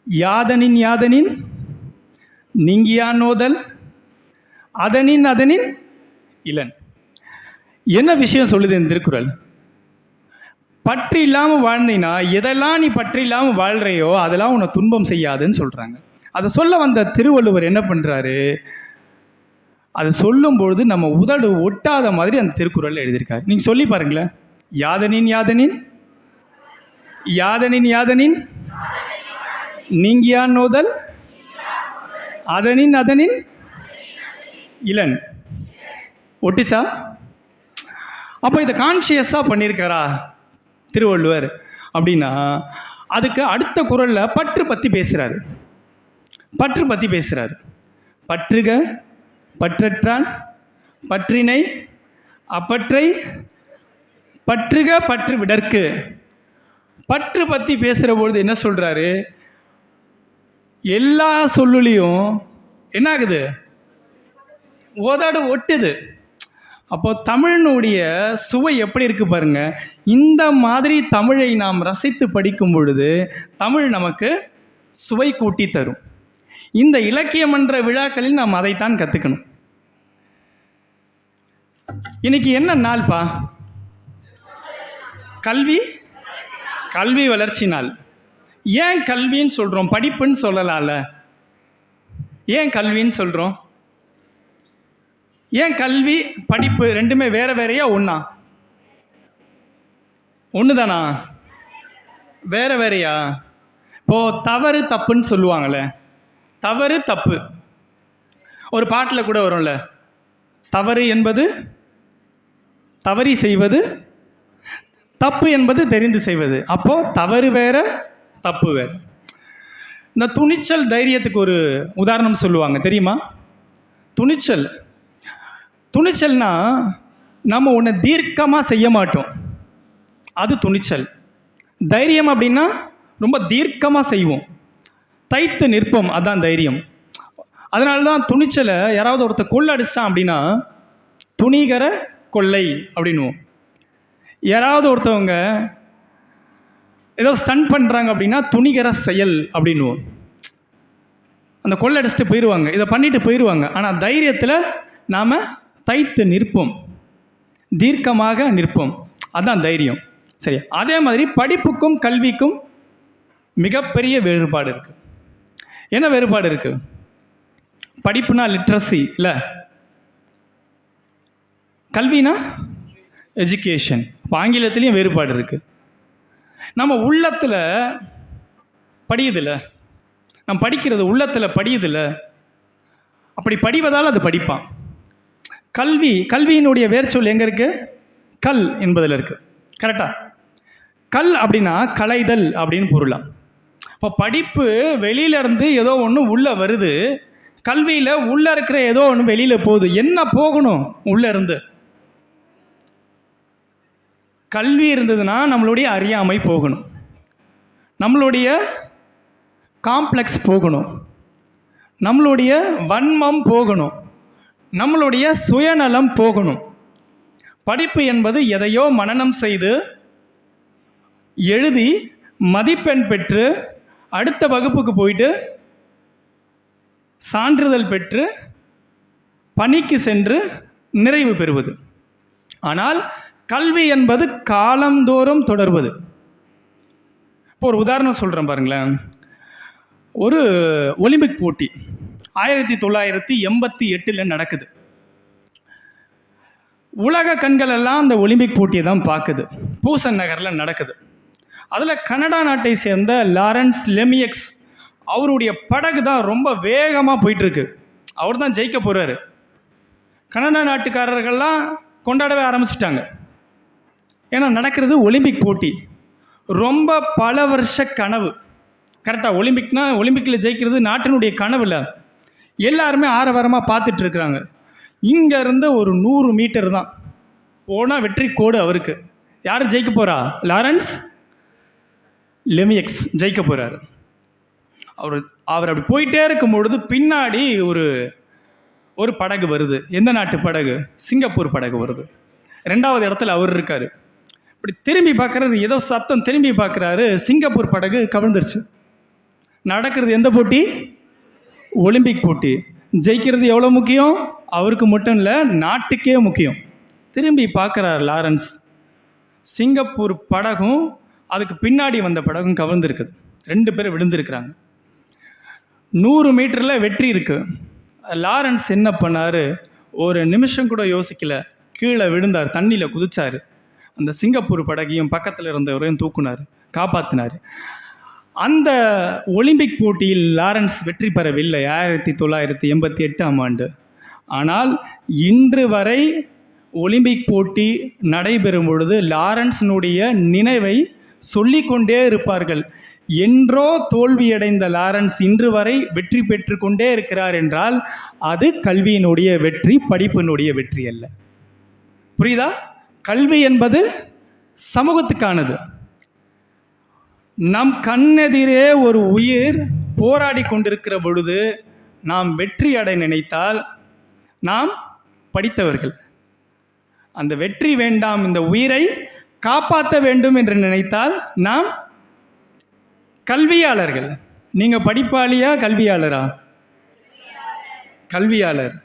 யாதனின் நீங்கியான் நோதல் அதனின் இளன். என்ன விஷயம் சொல்லுது இந்த திருக்குறள்? பற்று இல்லாமல் வாழ்ந்தீங்கன்னா, எதெல்லாம் நீ பற்று இல்லாமல் வாழ்கிறையோ அதெல்லாம் உன்னை துன்பம் செய்யாதுன்னு சொல்கிறாங்க. அதை சொல்ல வந்த திருவள்ளுவர் என்ன பண்ணுறாரு, அது சொல்லும்பொழுது நம்ம உதடு ஒட்டாத மாதிரி அந்த திருக்குறளில் எழுதியிருக்காரு. நீங்கள் சொல்லி பாருங்களேன். யாதனின் நீங்கியான் நோதல் அதனின் இளன். ஒட்டுச்சா? அப்போ இதை கான்ஷியஸாக பண்ணியிருக்காரா? திருவள்ளுவர் அப்படின்னா அதுக்கு அடுத்த குறளில் பற்று பற்றி பேசுகிறாரு. பற்று பற்றி பேசுகிறாரு. பற்றுக பற்றற்றான் பற்றினை அப்பற்றை பற்றுக பற்று விடற்கு. பற்று பற்றி பேசுகிற பொழுது என்ன சொல்கிறாரு? எல்லா சொல்லுலையும் என்ன ஆகுது? உதடு ஒட்டுது. அப்போ தமிழினுடைய சுவை எப்படி இருக்கு பாருங்க. இந்த மாதிரி தமிழை நாம் ரசித்து படிக்கும் பொழுது தமிழ் நமக்கு சுவை கூட்டி தரும். இந்த இலக்கியமன்ற விழாக்களில் நாம் அதைத்தான் கற்றுக்கணும். இன்னைக்கு என்ன நாள்ப்பா? கல்வி வளர்ச்சி நாள். ஏன் கல்வின்னு சொல்கிறோம்? படிப்புன்னு சொல்லலாம்ல. ஏன் கல்வின்னு சொல்கிறோம்? ஏன் கல்வி படிப்பு ரெண்டுமே வேற வேறையா ஒன்றா? ஒன்று தானா? வேற வேறையா? இப்போது தவறு தப்புன்னு சொல்லுவாங்கள்ல. தவறு தப்பு ஒரு பாட்டில் கூட வரும்ல. தவறு என்பது தவறி செய்வது, தப்பு என்பது தெரிந்து செய்வது. அப்போது தவறு வேற தப்பு வேறு. இந்த துணிச்சல் தைரியத்துக்கு ஒரு உதாரணம் சொல்லுவாங்க, தெரியுமா? துணிச்சல்னா நம்ம ஒன்று தீர்க்கமாக செய்ய மாட்டோம், அது துணிச்சல். தைரியம் அப்படின்னா ரொம்ப தீர்க்கமாக செய்வோம், தைத்து நிற்போம், அதுதான் தைரியம். அதனால தான் துணிச்சலை யாராவது ஒருத்தர் கொள்ளை அடிச்சிட்டான் அப்படின்னா துணிகர கொள்ளை அப்படின்னுவோம். யாராவது ஒருத்தவங்க ஏதோ ஸ்டன் பண்ணுறாங்க அப்படின்னா துணிகர செயல் அப்படின்னுவோம். அந்த கொள்ளை அடிச்சுட்டு போயிடுவாங்க, இதை பண்ணிட்டு போயிடுவாங்க. ஆனால் தைரியத்தில் நாம் தைத்து நிற்போம், தீர்க்கமாக நிற்போம், அதுதான் தைரியம். சரி, அதே மாதிரி படிப்புக்கும் கல்விக்கும் மிகப்பெரிய வேறுபாடு இருக்குது. என்ன வேறுபாடு இருக்குது? படிப்புனா லிட்ரஸி இல்லை, கல்வினா எஜுகேஷன். இப்போ ஆங்கிலத்துலேயும் வேறுபாடு இருக்குது. நம்ம உள்ளத்தில் படியுதில்ல, நம்ம படிக்கிறது உள்ளத்தில் படியுதில்ல, அப்படி படிவதால் அது படிப்பான். கல்வியினுடைய வேர்ச்சொல் எங்கே இருக்குது? கல் என்பதில் இருக்குது. கரெக்டாக? கல் அப்படின்னா களைதல் அப்படின்னு பொருளாம். இப்போ படிப்பு வெளியிலேருந்து ஏதோ ஒன்று உள்ளே வருது, கல்வியில் உள்ளே இருக்கிற ஏதோ ஒன்று வெளியில் போகுது. என்ன போகணும்? உள்ளே இருந்து கல்வி இருந்ததுன்னா நம்மளுடைய அறியாமை போகணும், நம்மளுடைய காம்ப்ளெக்ஸ் போகணும், நம்மளுடைய வன்மம் போகணும், நம்மளுடைய சுயநலம் போகணும். படிப்பு என்பது எதையோ மனனம் செய்து எழுதி மதிப்பெண் பெற்று அடுத்த வகுப்புக்கு போயிட்டு சான்றிதழ் பெற்று பணிக்கு சென்று நிறைவு பெறுவது. ஆனால் கல்வி என்பது காலந்தோறும் தொடர்வது. இப்போ ஒரு உதாரணம் சொல்கிறேன் பாருங்களேன். ஒரு ஒலிம்பிக் போட்டி 1988 நடக்குது. உலக கண்கள் எல்லாம் அந்த ஒலிம்பிக் போட்டியை தான் பார்க்குது. பூசன் நகரில் நடக்குது. அதில் கனடா நாட்டை சேர்ந்த லாரன்ஸ் லெமியக்ஸ் அவருடைய படகு தான் ரொம்ப வேகமாக போயிட்டுருக்கு. அவர் தான் ஜெயிக்க போகிறாரு. கனடா நாட்டுக்காரர்கள்லாம் கொண்டாடவே ஆரம்பிச்சிட்டாங்க. ஏன்னா நடக்கிறது ஒலிம்பிக் போட்டி, ரொம்ப பல வருஷ கனவு. கரெக்டாக? ஒலிம்பிக்கில் ஜெயிக்கிறது நாட்டினுடைய கனவு இல்லை. எல்லாருமே ஆரவாரமாக பார்த்துட்ருக்குறாங்க. இங்கேருந்து ஒரு 100 மீட்டர் தான் போனால் வெற்றி கோடு அவருக்கு. யார் ஜெயிக்க போகிறா? லாரன்ஸ் லெமியக்ஸ் ஜெயிக்க போகிறாரு. அவர் அப்படி போயிட்டே இருக்கும் பொழுது பின்னாடி ஒரு படகு வருது. எந்த நாட்டு படகு? சிங்கப்பூர் படகு வருது. 2வது இடத்துல அவர் இருக்கார். இப்படி திரும்பி பார்க்குறாரு, ஏதோ சத்தம், திரும்பி பார்க்குறாரு, சிங்கப்பூர் படகு கவிழ்ந்துருச்சு. நடக்கிறது எந்த போட்டி? ஒலிம்பிக் போட்டி. ஜெயிக்கிறது எவ்வளோ முக்கியம்? அவருக்கு மட்டும் இல்லை, நாட்டுக்கே முக்கியம். திரும்பி பார்க்குறார் லாரன்ஸ், சிங்கப்பூர் படகும் அதுக்கு பின்னாடி வந்த படகும் கவிழ்ந்துருக்குது. 2 பேர் விழுந்திருக்கிறாங்க. 100 மீட்டரில் வெற்றி இருக்குது. லாரன்ஸ் என்ன பண்ணார்? ஒரு நிமிஷம் கூட யோசிக்கல, கீழே விழுந்தார், தண்ணியில் குதிச்சார். அந்த சிங்கப்பூர் படகையும் பக்கத்தில் இருந்தவரையும் தூக்குனார், காப்பாற்றினார். அந்த ஒலிம்பிக் போட்டியில் லாரன்ஸ் வெற்றி பெறவில்லை 1988 ஆனால் இன்று வரை ஒலிம்பிக் போட்டி நடைபெறும் பொழுது லாரன்ஸினுடைய நினைவை சொல்லிக்கொண்டே இருப்பார்கள். என்றோ தோல்வியடைந்த லாரன்ஸ் இன்று வரை வெற்றி பெற்று கொண்டே இருக்கிறார் என்றால் அது கல்வியினுடைய வெற்றி, படிப்பினுடைய வெற்றி அல்ல. புரியுதா? கல்வி என்பது சமூகத்துக்கானது. நம் கண்ணெதிரே ஒரு உயிர் போராடி கொண்டிருக்கிற பொழுது நாம் வெற்றி அடைய நினைத்தால் நாம் படித்தவர்கள். அந்த வெற்றி வேண்டாம், இந்த உயிரை காப்பாற்ற வேண்டும் என்று நினைத்தால் நாம் கல்வியாளர்கள். நீங்கள் படிப்பாளியா கல்வியாளரா? கல்வியாளர்.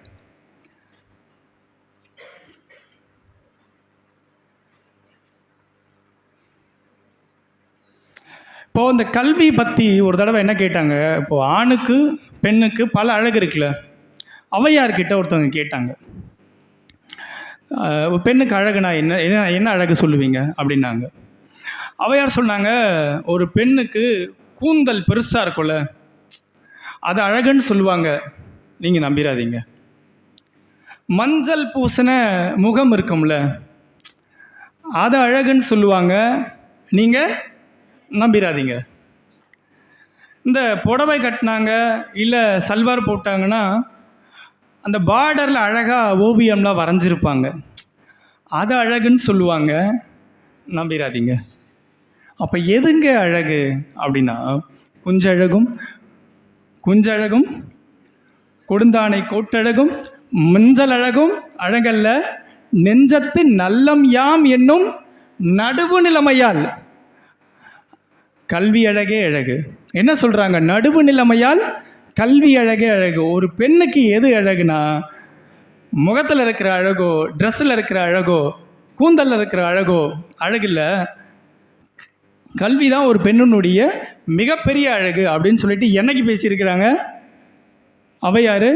இப்போது இந்த கல்வி பற்றி ஒரு தடவை என்ன கேட்டாங்க, இப்போது ஆணுக்கு பெண்ணுக்கு பல அழகு இருக்குல்ல, ஔவையார்கிட்ட ஒருத்தவங்க கேட்டாங்க, பெண்ணுக்கு அழகுனா என்ன என்ன என்ன அழகு சொல்லுவீங்க அப்படின்னாங்க. ஔவையார் சொன்னாங்க, ஒரு பெண்ணுக்கு கூந்தல் பெருசாக இருக்கும்ல அது அழகுன்னு சொல்லுவாங்க, நீங்கள் நம்பிடாதீங்க. மஞ்சள் பூசின முகம் இருக்கும்ல அது அழகுன்னு சொல்லுவாங்க, நீங்கள் நம்பிடாதீங்க. இந்த புடவை கட்டினாங்க இல்லை சல்வார் போட்டாங்கன்னா அந்த பார்டரில் அழகாக ஓவியம்லாம் வரைஞ்சிருப்பாங்க, அது அழகுன்னு சொல்லுவாங்க, நம்பிடாதீங்க. அப்போ எதுங்க அழகு அப்படின்னா குஞ்சழகும் கொடுந்தானை கோட்டழகும் மஞ்சள் அழகும் அழகல்ல, நெஞ்சத்து நல்லம் யாம் என்னும் நடுவு நிலைமையால் கல்வி அழகே அழகு. என்ன சொல்கிறாங்க? நடுவு நிலைமையால் கல்வி அழகே அழகு. ஒரு பெண்ணுக்கு எது அழகுனா முகத்தில் இருக்கிற அழகோ, ட்ரெஸ்ஸில் இருக்கிற அழகோ, கூந்தலில் இருக்கிற அழகோ அழகில்ல, கல்வி தான் ஒரு பெண்ணினுடைய மிகப்பெரிய அழகு அப்படின்னு சொல்லிட்டு என்னைக்கு பேசியிருக்கிறாங்க ஔவையார்.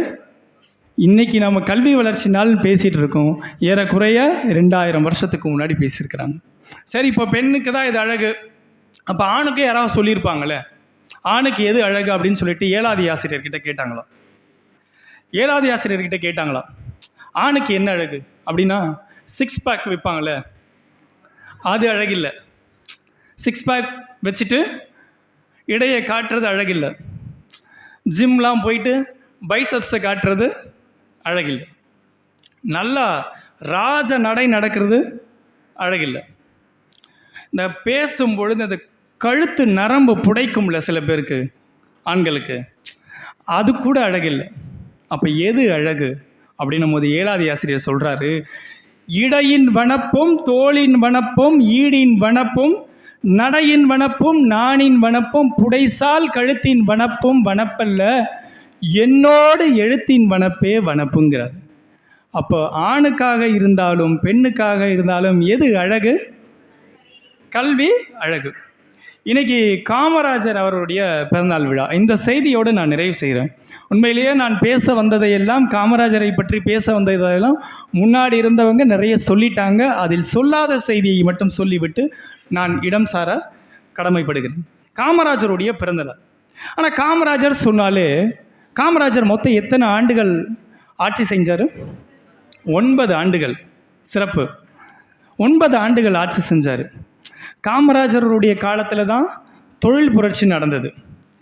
இன்றைக்கி நம்ம கல்வி வளர்ச்சி நாள் பேசிகிட்டு இருக்கோம், ஏறக்குறைய 2000 வருஷத்துக்கு முன்னாடி பேசியிருக்கிறாங்க. சரி, இப்போ பெண்ணுக்கு தான் இது அழகு, அப்போ ஆணுக்கு யாராவது சொல்லியிருப்பாங்களே ஆணுக்கு எது அழகு அப்படின்னு சொல்லிட்டு ஏழாவது ஆசிரியர்கிட்ட கேட்டாங்களா ஆணுக்கு என்ன அழகு அப்படின்னா 6 பேக் வைப்பாங்களே அது அழகில்லை. 6 பேக் வச்சுட்டு இடையை காட்டுறது அழகில்லை. ஜிம்லாம் போயிட்டு பைசப்ஸை காட்டுறது அழகில்லை. நல்லா ராஜ நடை நடக்கிறது அழகில்லை. இந்த பேசும்பொழுது அந்த கழுத்து நரம்பு புடைக்கும்ல சில பேருக்கு, ஆண்களுக்கு, அது கூட அழகில்லை. அப்போ எது அழகு அப்படின்னும் போது ஏழாவது ஆசிரியர் சொல்கிறாரு, இடையின் வனப்பும் தோளின் வனப்பும் ஈடின் வனப்பும் நடையின் வனப்பும் நாணின் வனப்பும் புடைசால் கழுத்தின் வனப்பும் வனப்பல்ல, என்னோடு எழுத்தின் வனப்பே வனப்புங்கிறார். அப்போ ஆணுக்காக இருந்தாலும் பெண்ணுக்காக இருந்தாலும் எது அழகு? கல்வி அழகு. இன்றைக்கி காமராஜர் அவருடைய பிறந்தநாள் விழா. இந்த செய்தியோடு நான் நிறைவு செய்கிறேன். உண்மையிலேயே நான் பேச வந்ததையெல்லாம், காமராஜரை பற்றி பேச வந்ததையெல்லாம் முன்னாடி இருந்தவங்க நிறைய சொல்லிட்டாங்க. அதில் சொல்லாத செய்தியை மட்டும் சொல்லிவிட்டு நான் இடம் சார கடமைப்படுகிறேன். காமராஜருடைய பிறந்தநாள். ஆனால் காமராஜர் சொன்னாலே, காமராஜர் மொத்தம் எத்தனை ஆண்டுகள் ஆட்சி செஞ்சார்? 9 ஆண்டுகள். சிறப்பு, 9 ஆண்டுகள் ஆட்சி செஞ்சார். காமராஜருடைய காலத்தில் தான் தொழில் புரட்சி நடந்தது.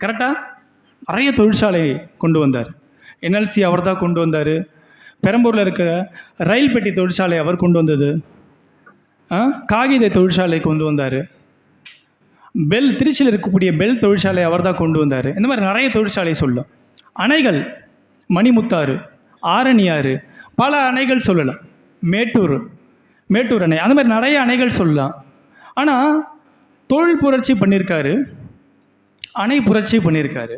கரெக்டாக நிறைய தொழிற்சாலை கொண்டு வந்தார். என்எல்சி அவர் தான் கொண்டு வந்தார். பெரம்பூரில் இருக்கிற ரயில் பெட்டி தொழிற்சாலை அவர் கொண்டு வந்தது. காகித தொழிற்சாலை கொண்டு வந்தார். திருச்சியில் இருக்கக்கூடிய பெல் தொழிற்சாலை அவர் தான் கொண்டு வந்தார். இந்த மாதிரி நிறைய தொழிற்சாலை சொல்லும். அணைகள், மணிமுத்தாறு, ஆரணியாறு, பல அணைகள் சொல்லலாம். மேட்டூர் அணை, அந்த மாதிரி நிறைய அணைகள் சொல்லலாம். ஆனால் தொழில் புரட்சி பண்ணியிருக்காரு, அணை புரட்சி பண்ணியிருக்காரு.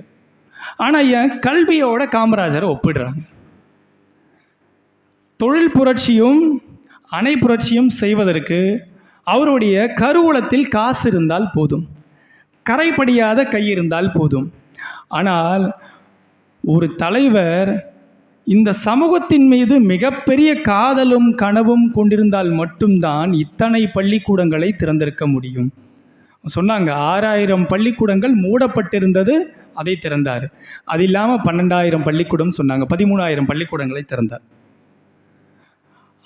ஆனால் ஏன் கல்வியோட காமராஜரை ஒப்பிடுறாங்க? தொழில் புரட்சியும் அணை புரட்சியும் செய்வதற்கு அவருடைய கருவூலத்தில் காசு இருந்தால் போதும், கரைபடியாத கை இருந்தால் போதும். ஆனால் ஒரு தலைவர் இந்த சமூகத்தின் மீது மிகப்பெரிய காதலும் கனவும் கொண்டிருந்தால் மட்டும்தான் இத்தனை பள்ளிக்கூடங்களை திறந்திருக்க முடியும். சொன்னாங்க 6000 பள்ளிக்கூடங்கள் மூடப்பட்டிருந்தது, அதை திறந்தார். அது இல்லாமல் 12000 பள்ளிக்கூடம் சொன்னாங்க, 13000 பள்ளிக்கூடங்களை திறந்தார்.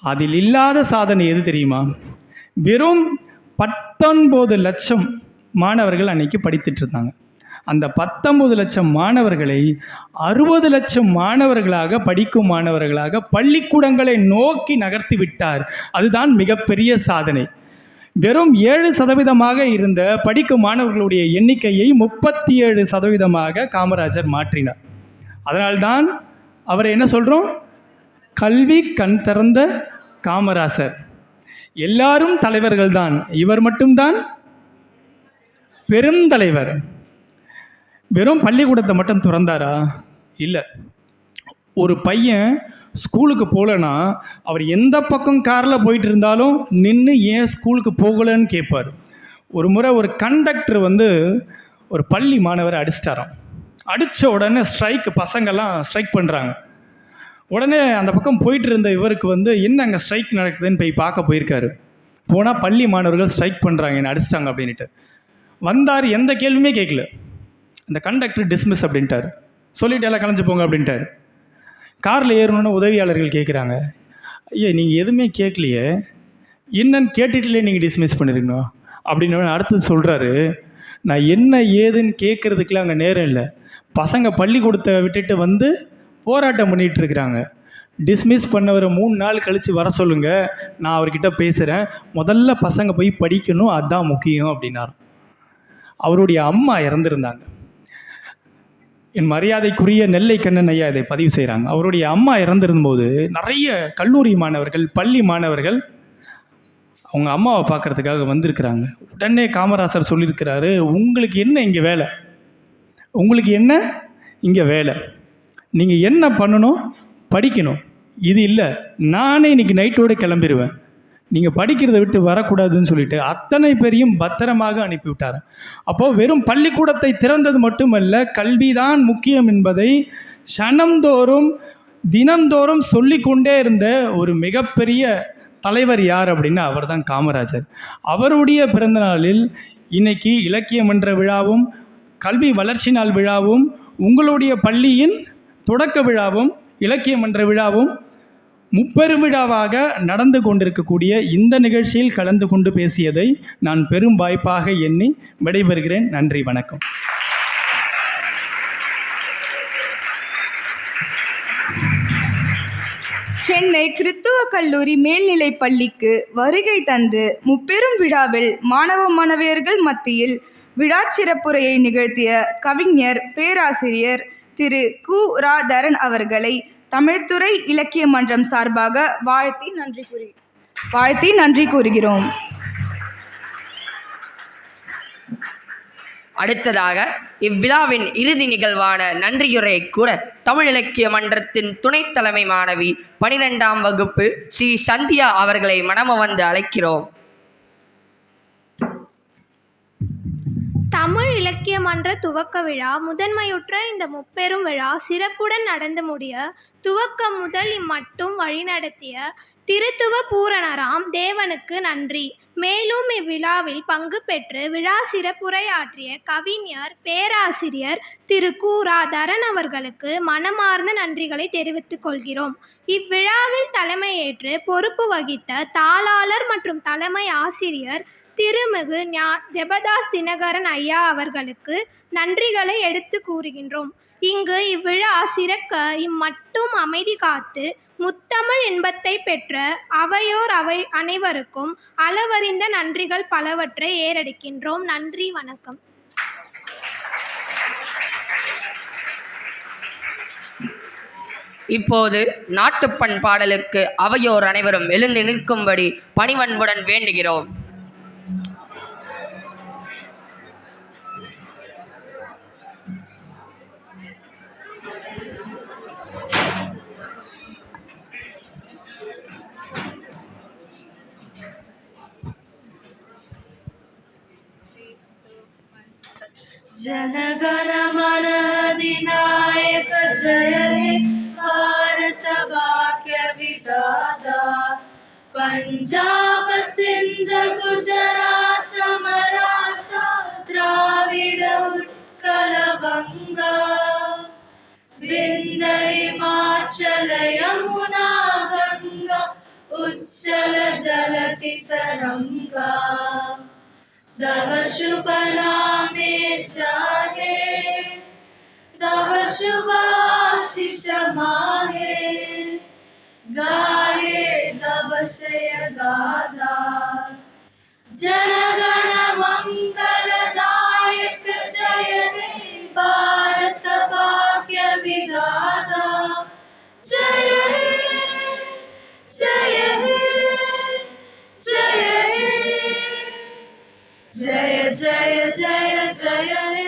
அதில் இல்லாத சாதனை எது தெரியுமா? வெறும் 19 லட்சம் மாணவர்கள் அன்னைக்கு படித்துட்டு இருந்தாங்க. அந்த 19 லட்சம் மாணவர்களை 60 லட்சம் மாணவர்களாக, படிக்கும் மாணவர்களாக பள்ளிக்கூடங்களை நோக்கி நகர்த்தி விட்டார். அதுதான் மிகப்பெரிய சாதனை. வெறும் 7% இருந்த படிக்கும் மாணவர்களுடைய எண்ணிக்கையை 37% காமராஜர் மாற்றினார். அதனால்தான் அவரை என்ன சொல்கிறோம்? கல்வி கண் திறந்த காமராசர். எல்லாரும் தலைவர்கள் தான், இவர் மட்டும்தான் பெருந்தலைவர். வெறும் பள்ளிக்கூடத்தை மட்டும் திறந்தாரா? இல்லை. ஒரு பையன் ஸ்கூலுக்கு போகலன்னா அவர் எந்த பக்கம் காரில் போயிட்டு இருந்தாலும் நின்று ஏன் ஸ்கூலுக்கு போகலன்னு கேட்பார். ஒரு முறை ஒரு கண்டக்டர் ஒரு பள்ளி மாணவரை அடிச்சிட்டாராம். அடித்த உடனே பசங்கள்லாம் ஸ்ட்ரைக் பண்ணுறாங்க. உடனே அந்த பக்கம் போயிட்டு இருந்த இவருக்கு என்ன அங்கே ஸ்ட்ரைக் நடக்குதுன்னு போய் பார்க்க போயிருக்காரு. போனால் பள்ளி மாணவர்கள் ஸ்ட்ரைக் பண்ணுறாங்க, என்னை அடிச்சிட்டாங்க அப்படின்ட்டு வந்தார். எந்த கேள்வியுமே கேட்கல. அந்த கண்டக்டர் டிஸ்மிஸ் அப்படின்ட்டார். சொல்லிட்டு எல்லாம் கலைஞ்சு போங்க அப்படின்ட்டார். காரில் ஏறணுன்னு உதவியாளர்கள் கேட்குறாங்க, ஐயா நீங்கள் எதுவுமே கேட்கலையே, என்னன்னு கேட்டுட்டுலே நீங்கள் டிஸ்மிஸ் பண்ணிருக்கணும் அப்படின்னு. அடுத்தது சொல்கிறாரு, நான் என்ன ஏதுன்னு கேட்குறதுக்குலாம் அங்கே நேரம் இல்லை, பசங்க பள்ளிக்கூடத்தை விட்டுட்டு போராட்டம் பண்ணிகிட்டு இருக்கிறாங்க, டிஸ்மிஸ் பண்ணவரை 3 நாள் கழித்து வர சொல்லுங்கள், நான் அவர்கிட்ட பேசுகிறேன், முதல்ல பசங்க போய் படிக்கணும், அதுதான் முக்கியம் அப்படின்னார். அவருடைய அம்மா இறந்துருந்தாங்க. என் மரியாதைக்குரிய நெல்லை கண்ணன் ஐயா இதை பதிவு செய்கிறாங்க. அவருடைய அம்மா இறந்திருந்தபோது நிறைய கல்லூரி மாணவர்கள், பள்ளி மாணவர்கள் அவங்க அம்மாவை பார்க்குறதுக்காக வந்திருக்கிறாங்க. உடனே காமராசர் சொல்லியிருக்கிறாரு, உங்களுக்கு என்ன இங்கே வேலை, உங்களுக்கு என்ன இங்கே வேலை, நீங்கள் என்ன பண்ணணும், படிக்கணும். இது இல்லை, நானே இன்றைக்கி நைட்டோடு கிளம்பிடுவேன், நீங்கள் படிக்கிறத விட்டு வரக்கூடாதுன்னு சொல்லிட்டு அத்தனை பேரையும் பத்திரமாக அனுப்பிவிட்டார். அப்போது வெறும் பள்ளிக்கூடத்தை திறந்தது மட்டுமல்ல, கல்விதான் முக்கியம் என்பதை க்ஷணந்தோறும் தினந்தோறும் சொல்லிக்கொண்டே இருந்த ஒரு மிகப்பெரிய தலைவர் யார் அப்படின்னா அவர் தான் காமராஜர். அவருடைய பிறந்த நாளில் இன்னைக்கு இலக்கிய மன்ற விழாவும் கல்வி வளர்ச்சி நாள் விழாவும் உங்களுடைய பள்ளியின் தொடக்க விழாவும் இலக்கிய மன்ற விழாவும் முப்பெரும் விழாவாக நடந்து கொண்டிருக்கக்கூடிய இந்த நிகழ்ச்சியில் கலந்து கொண்டு பேசியதை நான் பெரும் வாய்ப்பாக எண்ணி விடைபெறுகிறேன். நன்றி, வணக்கம். சென்னை கிறித்துவ கல்லூரி மேல்நிலைப் பள்ளிக்கு வருகை தந்து முப்பெரும் விழாவில் மாணவ மாணவியர்கள் மத்தியில் விழா சிறப்புரையை நிகழ்த்திய கவிஞர் பேராசிரியர் திரு கு. ரா. தரன் அவர்களை தமிழ்துறை இலக்கிய மன்றம் சார்பாக வாழ்த்தி நன்றி கூறுகிறோம். அடுத்ததாக இவ்விழாவின் இறுதி நிகழ்வான நன்றியுரை கூற தமிழ் இலக்கிய மன்றத்தின் துணைத் தலைமை மாணவி 12ஆம் வகுப்பு ஸ்ரீ சந்தியா அவர்களை மனமவந்து அழைக்கிறோம். தமிழ் இலக்கிய மன்ற துவக்க விழா முதன்மையுற்ற இந்த முப்பெரும் விழா சிறப்புடன் நடந்து முடிய துவக்கம் முதல் இம்மட்டும் வழிநடத்திய திருத்துவ பூரணராம் தேவனுக்கு நன்றி. மேலும் இவ்விழாவில் பங்கு பெற்று விழா சிறப்புரை ஆற்றிய கவிஞர் பேராசிரியர் திரு கு. ரா. தரன் அவர்களுக்கு மனமார்ந்த நன்றிகளை தெரிவித்துக் கொள்கிறோம். இவ்விழாவில் தலைமையேற்று பொறுப்பு வகித்த தாளாளர் மற்றும் தலைமை ஆசிரியர் திருமிகு ஜெபதாஸ் தினகரன் ஐயா அவர்களுக்கு நன்றிகளை எடுத்து கூறுகின்றோம். இங்கு இவ்விழா சிறக்க இம்மட்டும் அமைதி காத்து முத்தமிழ் இன்பத்தை பெற்ற அவையோர் அனைவருக்கும் அளவறிந்த நன்றிகள் பலவற்றை ஏறெடுக்கின்றோம். நன்றி, வணக்கம். இப்போது நாட்டுப்பண் பாடலுக்கு அவையோர் அனைவரும் எழுந்து நிற்கும்படி பணிவன்புடன் வேண்டுகிறோம். जनगण मन अधिनायक जय हे भारत भाग्य विधाता पंजाब सिंध गुजरात मराठा द्राविड उत्कल बंगा विंध्य हिमाचल यमुना गंगा उच्चल जलति तरंगा तव शुभ नामे जागे तव शुभ आशीष माहे गाये तव शय गाथा जनगण मंगलदायक जय हे भारत भाग्य विधाता जय हे जय हे जय हे जय जय जय जय हे